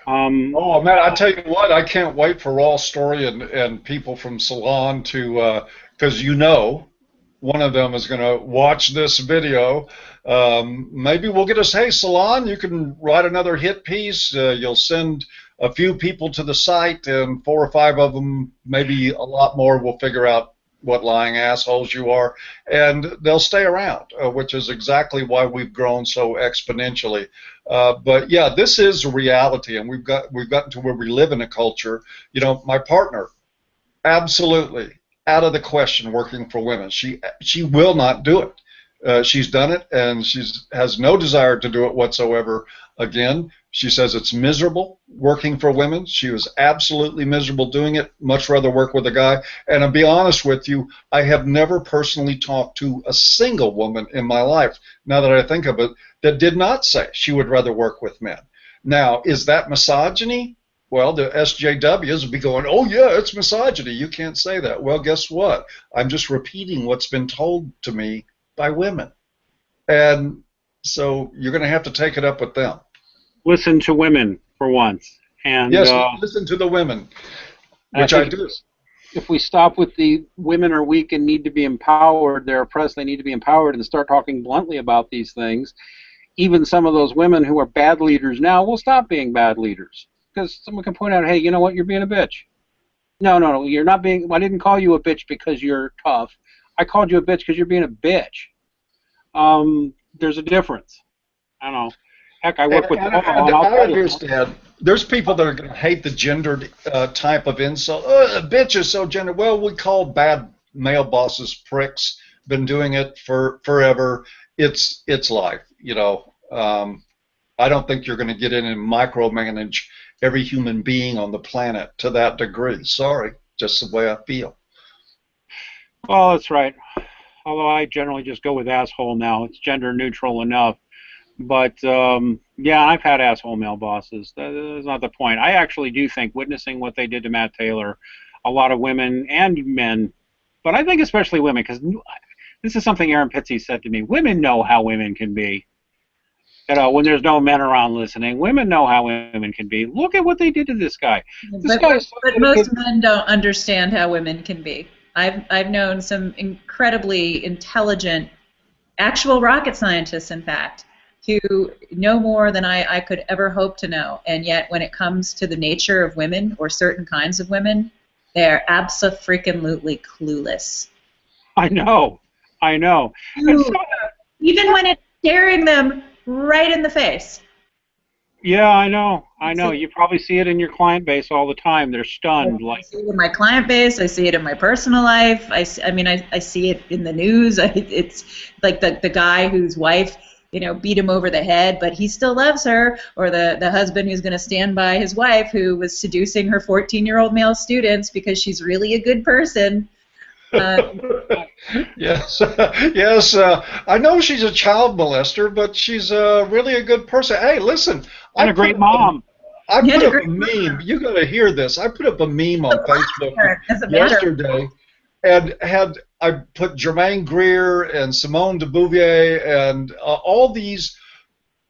Oh, man, I tell you what, I can't wait for Raw Story and people from Salon to, because you know, one of them is going to watch this video. Maybe we'll get us, hey, Salon, you can write another hit piece. You'll send a few people to the site, and 4 or 5 of them, maybe a lot more, will figure out what lying assholes you are, and they'll stay around, which is exactly why we've grown so exponentially. But yeah, this is reality, and we've gotten to where we live in a culture. You know, my partner, absolutely out of the question working for women. She will not do it. She's done it, and she has no desire to do it whatsoever again. She says it's miserable working for women. She was absolutely miserable doing it. Much rather work with a guy. And I'll be honest with you, I have never personally talked to a single woman in my life, now that I think of it, that did not say she would rather work with men. Now, is that misogyny? Well, the SJWs will be going, oh, yeah, it's misogyny. You can't say that. Well, guess what? I'm just repeating what's been told to me by women. And so you're going to have to take it up with them. Listen to women for once. And yes, listen to the women, which I do. If we stop with the women are weak and need to be empowered, they're oppressed, they need to be empowered, and start talking bluntly about these things, even some of those women who are bad leaders now will stop being bad leaders. Because someone can point out, hey, you know what, you're being a bitch. No, you're not being, I didn't call you a bitch because you're tough. I called you a bitch because you're being a bitch. There's a difference. I don't know. Heck, I work with I understand. There's people that are going to hate the gendered type of insult. A bitch is so gendered. Well, we call bad male bosses pricks. Been doing it for forever. It's life, you know. I don't think you're going to get in and micromanage every human being on the planet to that degree. Sorry, just the way I feel. Well, that's right. Although I generally just go with asshole now. It's gender neutral enough. But, yeah, I've had asshole male bosses. That's not the point. I actually do think, witnessing what they did to Matt Taylor, a lot of women and men, but I think especially women, because this is something Aaron Pitsey said to me, women know how women can be. You know, when there's no men around listening, women know how women can be. Look at what they did to this guy. This guy is But most men don't understand how women can be. I've known some incredibly intelligent, actual rocket scientists, in fact, who know more than I could ever hope to know. And yet, when it comes to the nature of women or certain kinds of women, they're abso-freaking-lutely clueless. I know. And so, Even when it's staring them right in the face. yeah, I know. You probably see it in your client base all the time. They're stunned. I see it in my client base. I see it in my personal life. I see it in the news. It's like the guy whose wife, beat him over the head, but he still loves her, or the husband who's going to stand by his wife who was seducing her 14-year-old male students because she's really a good person. Yes, yes. I know she's a child molester, but she's really a good person. Hey, listen. And a great mom. I put up a meme. You got to hear this. I put up a meme on Facebook yesterday, and I put Germaine Greer and Simone de Beauvoir and all these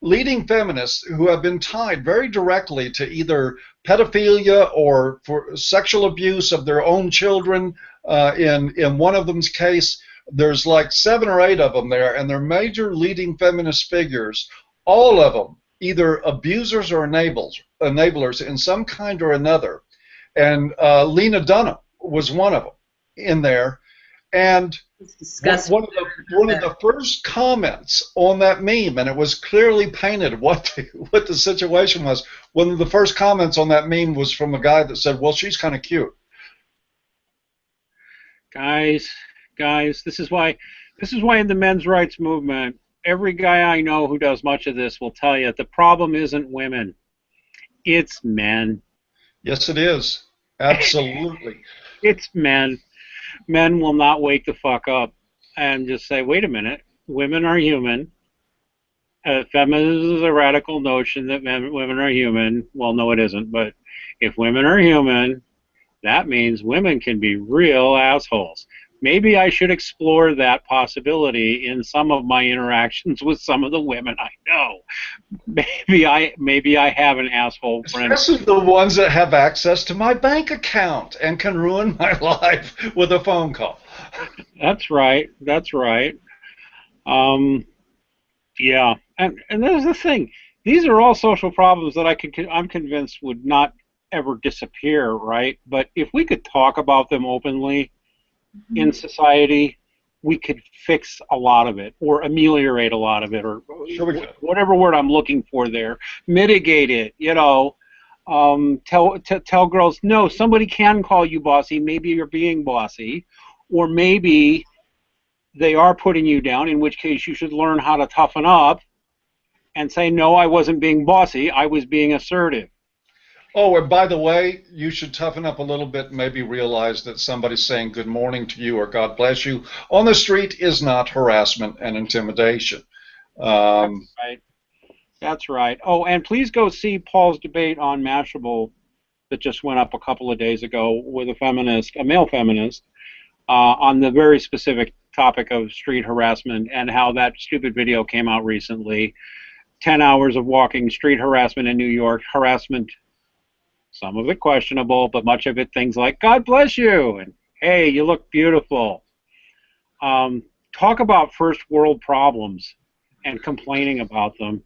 leading feminists who have been tied very directly to either pedophilia or for sexual abuse of their own children. In one of them's case, there's like 7 or 8 of them there, and they're major leading feminist figures. All of them either abusers or enablers in some kind or another. And Lena Dunham was one of them in there. And one of the first comments on that meme, and it was clearly painted what the situation was. One of the first comments on that meme was from a guy that said, "Well, she's kind of cute." Guys, this is why in the men's rights movement, every guy I know who does much of this will tell you the problem isn't women, it's men. Yes, it is. Absolutely. It's men. Men will not wake the fuck up and just say, wait a minute, women are human. Feminism is a radical notion that women are human. Well, no, it isn't. But if women are human, that means women can be real assholes. Maybe I should explore that possibility in some of my interactions with some of the women I know. Maybe I have an asshole friend. Especially the ones that have access to my bank account and can ruin my life with a phone call. That's right. Yeah, and there's the thing. These are all social problems that I'm convinced would not ever disappear, right? But if we could talk about them openly in society, we could fix a lot of it, or ameliorate a lot of it, or whatever word I'm looking for there. Mitigate it, tell girls, no, somebody can call you bossy, maybe you're being bossy, or maybe they are putting you down, in which case you should learn how to toughen up and say, no, I wasn't being bossy, I was being assertive. Oh, and by the way, you should toughen up a little bit and maybe realize that somebody saying good morning to you or God bless you on the street is not harassment and intimidation. That's right. Oh, and please go see Paul's debate on Mashable that just went up a couple of days ago with a male feminist, on the very specific topic of street harassment and how that stupid video came out recently. 10 hours of walking, street harassment in New York, harassment, some of it questionable, but much of it things like, God bless you, and hey, you look beautiful. Talk about first world problems and complaining about them,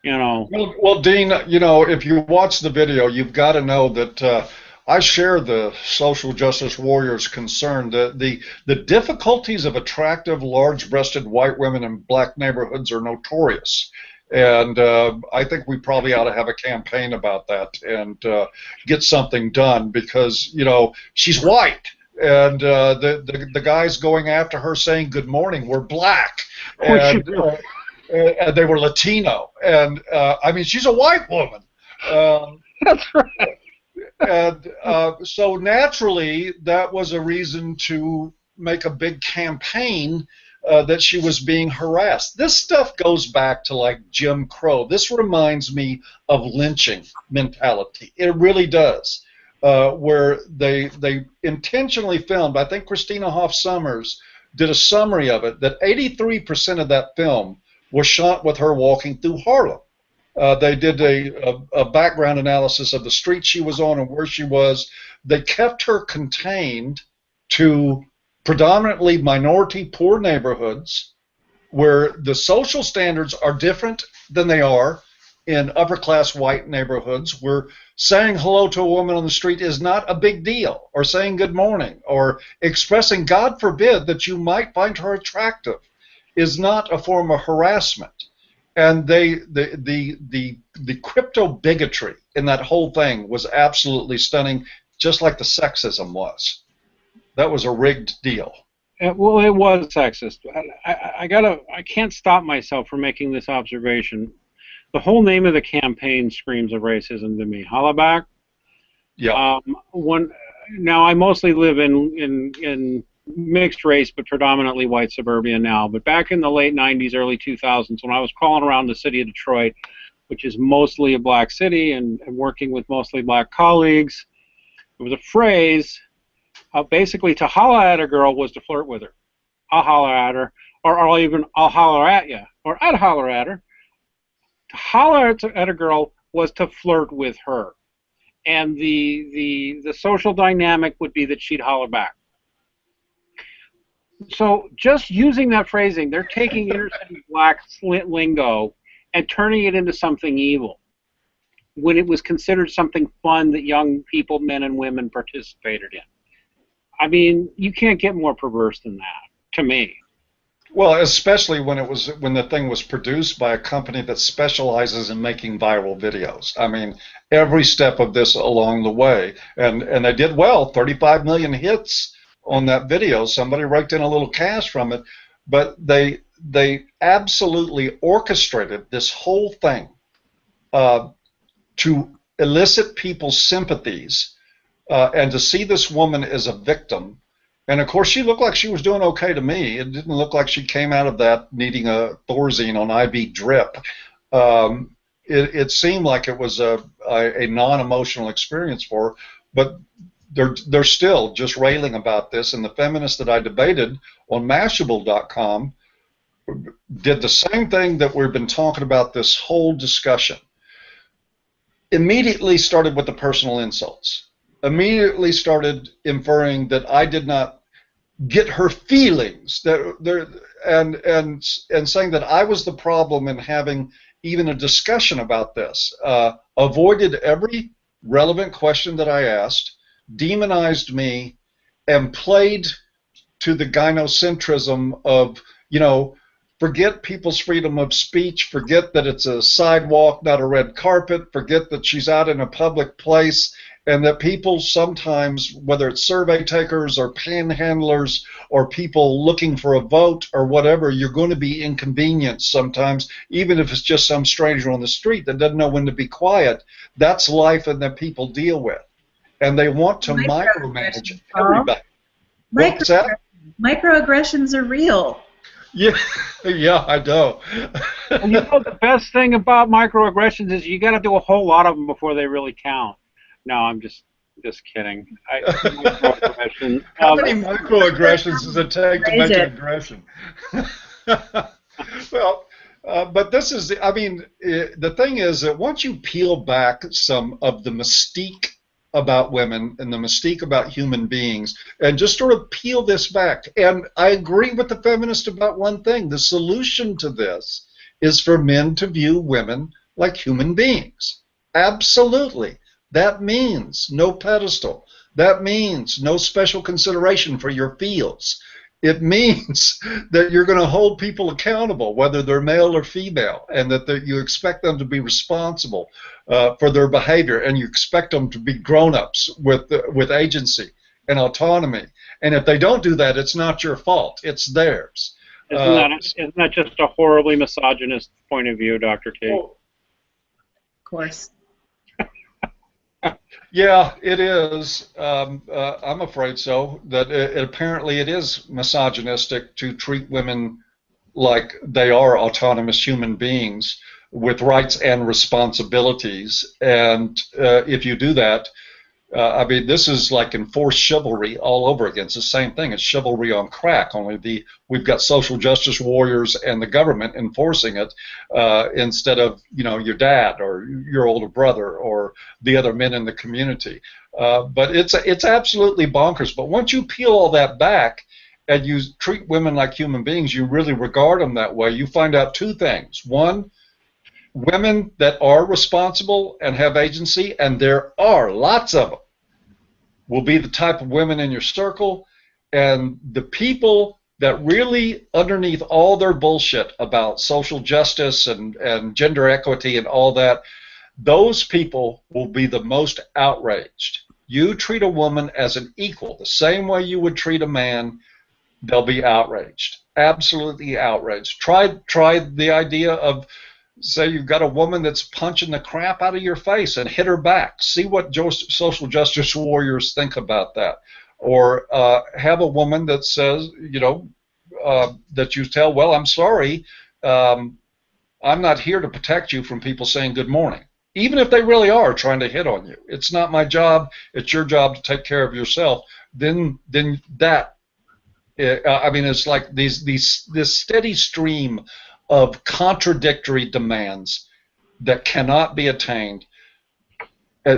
Well, Dean, if you watch the video, you've got to know that I share the social justice warriors' concern. The difficulties of attractive, large-breasted white women in black neighborhoods are notorious. And I think we probably ought to have a campaign about that and get something done because, she's white. And the guys going after her saying good morning were black. And they were Latino. And, she's a white woman. That's right. And so naturally, that was a reason to make a big campaign that she was being harassed. This stuff goes back to like Jim Crow. This reminds me of lynching mentality. It really does, where they intentionally filmed. I think Christina Hoff Sommers did a summary of it, that 83% of that film was shot with her walking through Harlem. They did a background analysis of the street she was on and where she was. They kept her contained to predominantly minority poor neighborhoods where the social standards are different than they are in upper class white neighborhoods, where saying hello to a woman on the street is not a big deal, or saying good morning, or expressing, God forbid, that you might find her attractive is not a form of harassment. And the crypto bigotry in that whole thing was absolutely stunning, just like the sexism was. That was a rigged deal. Well, it was sexist. I can't stop myself from making this observation. The whole name of the campaign screams of racism to me. Holla back. Yeah. Now I mostly live in mixed race, but predominantly white suburbia now. But back in the late '90s, early 2000s, when I was crawling around the city of Detroit, which is mostly a black city, and working with mostly black colleagues, there was a phrase. Basically, to holler at a girl was to flirt with her. I'll holler at her, or I'll holler at you, or I'd holler at her. To holler at a girl was to flirt with her, and the social dynamic would be that she'd holler back. So just using that phrasing, they're taking inner city black lingo and turning it into something evil, when it was considered something fun that young people, men and women, participated in. I mean, you can't get more perverse than that, to me. Well, especially when the thing was produced by a company that specializes in making viral videos. I mean, every step of this along the way, and they did well. 35 million hits on that video. Somebody raked in a little cash from it, but they absolutely orchestrated this whole thing to elicit people's sympathies. And to see this woman as a victim, and of course she looked like she was doing okay to me. It didn't look like she came out of that needing a Thorazine on IV drip. It seemed like it was a non-emotional experience for her, but they're still just railing about this. And the feminists that I debated on Mashable.com did the same thing that we've been talking about this whole discussion. Immediately started with the personal insults. Immediately started inferring that I did not get her feelings, and saying that I was the problem in having even a discussion about this. Avoided every relevant question that I asked, demonized me, and played to the gynocentrism of, forget people's freedom of speech, forget that it's a sidewalk, not a red carpet, forget that she's out in a public place, and that people sometimes, whether it's survey takers or panhandlers or people looking for a vote or whatever, you're going to be inconvenienced sometimes, even if it's just some stranger on the street that doesn't know when to be quiet. That's life and that people deal with. And they want to micromanage everybody. What's that? Microaggressions are real. Yeah, yeah, I know. Well, the best thing about microaggressions is you got to do a whole lot of them before they really count. No, I'm just kidding. How many microaggressions does it take to make an aggression? Well, but this is, the thing is that once you peel back some of the mystique about women and the mystique about human beings and just sort of peel this back, and I agree with the feminist about one thing. The solution to this is for men to view women like human beings. Absolutely. That means no pedestal. That means no special consideration for your feels. It means that you're going to hold people accountable, whether they're male or female, and that you expect them to be responsible for their behavior, and you expect them to be grown-ups with agency and autonomy. And if they don't do that, it's not your fault. It's theirs. Isn't that just a horribly misogynist point of view, Dr. T? Of course. Yeah, it is. I'm afraid so. That apparently it is misogynistic to treat women like they are autonomous human beings with rights and responsibilities. And if you do that, I mean, this is like enforced chivalry all over again. It's the same thing. It's chivalry on crack. Only we've got social justice warriors and the government enforcing it instead of your dad or your older brother or the other men in the community. But it's absolutely bonkers. But once you peel all that back and you treat women like human beings, you really regard them that way, you find out two things. One, women that are responsible and have agency, and there are lots of them, will be the type of women in your circle, and the people that really, underneath all their bullshit about social justice and gender equity and all that, those people will be the most outraged. You treat a woman as an equal, the same way you would treat a man, they'll be outraged, absolutely outraged. Try the idea of, say you've got a woman that's punching the crap out of your face and hit her back. See what social justice warriors think about that. Or have a woman that says, that you tell, well, I'm sorry, I'm not here to protect you from people saying good morning. Even if they really are trying to hit on you. It's not my job. It's your job to take care of yourself. Then that, I mean, it's like this steady stream of contradictory demands that cannot be attained.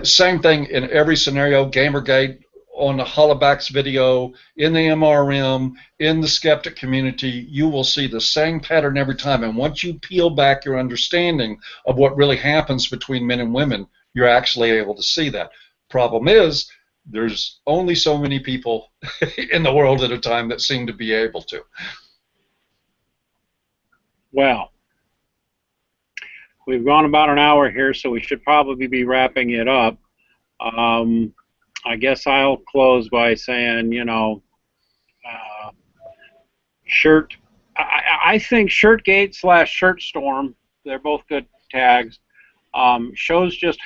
Same thing in every scenario. Gamergate, on the Hollaback's video, in the MHRM, in the skeptic community, you will see the same pattern every time. And once you peel back your understanding of what really happens between men and women, you're actually able to see that. Problem is, there's only so many people in the world at a time that seem to be able to. Well, we've gone about an hour here, so we should probably be wrapping it up. I guess I'll close by saying, shirt. I think Shirtgate / Shirtstorm, they're both good tags. Shows just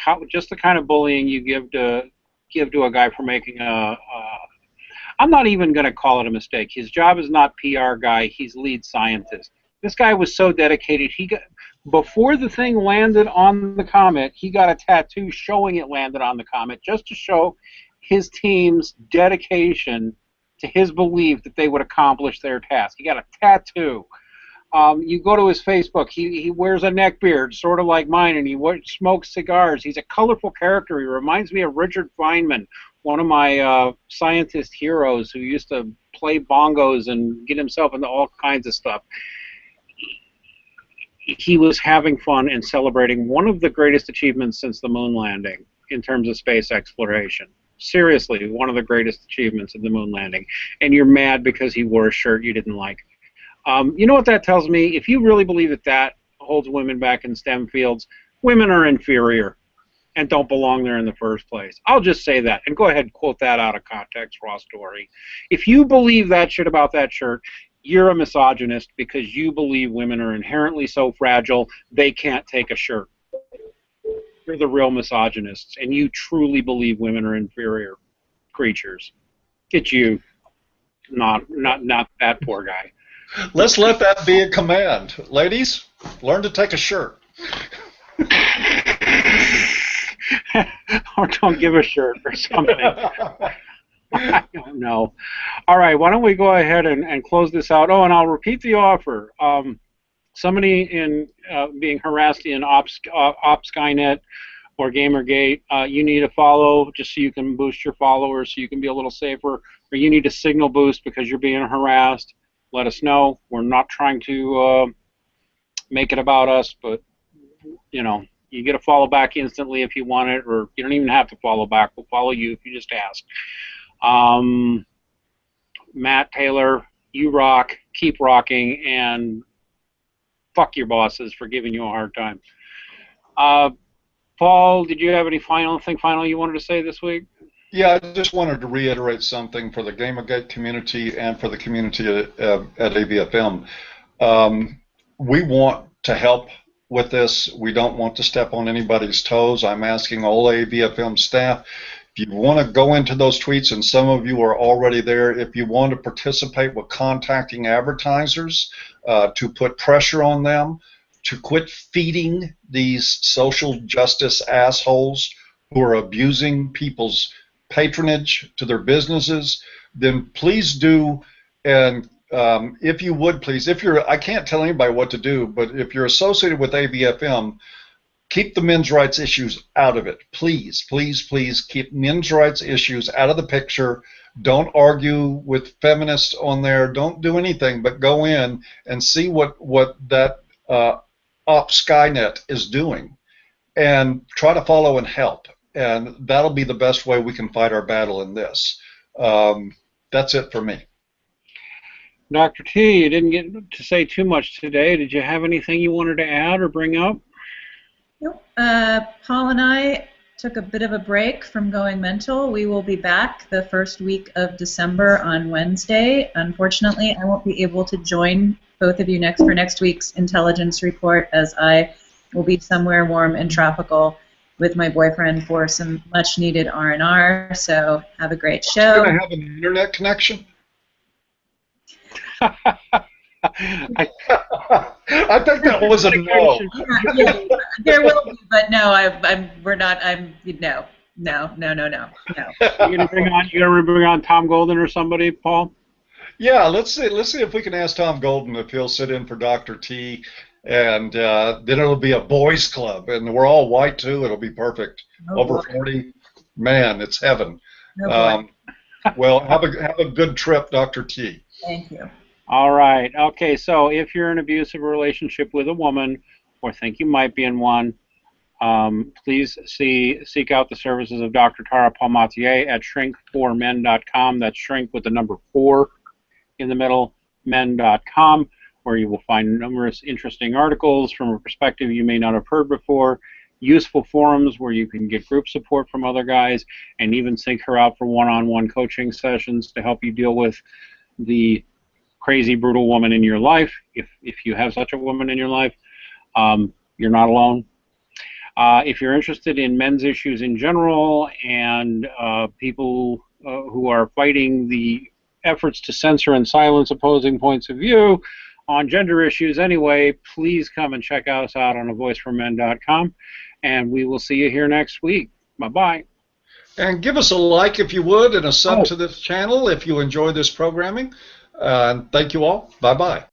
the kind of bullying you give to a guy for making I'm not even going to call it a mistake. His job is not PR guy. He's lead scientist. This guy was so dedicated. Before the thing landed on the comet, he got a tattoo showing it landed on the comet, just to show his team's dedication to his belief that they would accomplish their task. He got a tattoo. You go to his Facebook, he wears a neck beard, sort of like mine, and he smokes cigars. He's a colorful character. He reminds me of Richard Feynman, one of my scientist heroes who used to play bongos and get himself into all kinds of stuff. He was having fun and celebrating one of the greatest achievements since the moon landing in terms of space exploration. Seriously, one of the greatest achievements of the moon landing. And you're mad because he wore a shirt you didn't like. You know what that tells me? If you really believe that holds women back in STEM fields, women are inferior and don't belong there in the first place. I'll just say that. And go ahead and quote that out of context, raw story. If you believe that shit about that shirt, you're a misogynist because you believe women are inherently so fragile they can't take a shirt. You're the real misogynists, and you truly believe women are inferior creatures. It's you, not that poor guy. Let's let that be a command. Ladies, learn to take a shirt. Or don't give a shirt or something. I don't know. All right, why don't we go ahead and close this out? Oh, and I'll repeat the offer. Somebody in being harassed in Skynet or Gamergate, you need a follow just so you can boost your followers so you can be a little safer, or you need a signal boost because you're being harassed. Let us know. We're not trying to make it about us, but, you get a follow back instantly if you want it, or you don't even have to follow back. We'll follow you if you just ask. Matt Taylor, you rock, keep rocking, and fuck your bosses for giving you a hard time. Paul, did you have any final you wanted to say this week? Yeah, I just wanted to reiterate something for the Gamergate community and for the community at AVFM. We want to help with this. We don't want to step on anybody's toes. I'm asking all AVFM staff, if you want to go into those tweets, and some of you are already there, if you want to participate with contacting advertisers to put pressure on them to quit feeding these social justice assholes who are abusing people's patronage to their businesses, then please do. And if you would please, I can't tell anybody what to do, but if you're associated with AVFM, keep the men's rights issues out of it. Please, please, please keep men's rights issues out of the picture. Don't argue with feminists on there. Don't do anything but go in and see what that Op Skynet is doing, and try to follow and help. And that'll be the best way we can fight our battle in this. That's it for me. Dr. T, you didn't get to say too much today. Did you have anything you wanted to add or bring up? Nope. Paul and I took a bit of a break from going mental. We will be back the first week of December on Wednesday. Unfortunately, I won't be able to join both of you for next week's intelligence report, as I will be somewhere warm and tropical with my boyfriend for some much-needed R&R. So have a great show. You're going to have an internet connection? I think that was a no. Yeah, there will be, but no, we're not. No. You're gonna bring on Tom Golden or somebody, Paul? Yeah, let's see if we can ask Tom Golden if he'll sit in for Dr. T, and then it'll be a boys club, and we're all white too. It'll be perfect. Oh, Over boy. 40, man, it's heaven. No Well, have a good trip, Dr. T. Thank you. All right. Okay, so if you're in an abusive relationship with a woman or think you might be in one, please seek out the services of Dr. Tara Palmatier at shrink4men.com. That's shrink with the number 4 in the middle, men.com, where you will find numerous interesting articles from a perspective you may not have heard before, useful forums where you can get group support from other guys, and even seek her out for one-on-one coaching sessions to help you deal with the crazy, brutal woman in your life. If you have such a woman in your life, you're not alone. If you're interested in men's issues in general and people who are fighting the efforts to censor and silence opposing points of view on gender issues anyway, please come and check us out on avoiceformen.com, and we will see you here next week. Bye-bye. And give us a like if you would, and a sub to this channel if you enjoy this programming. Thank you all. Bye-bye.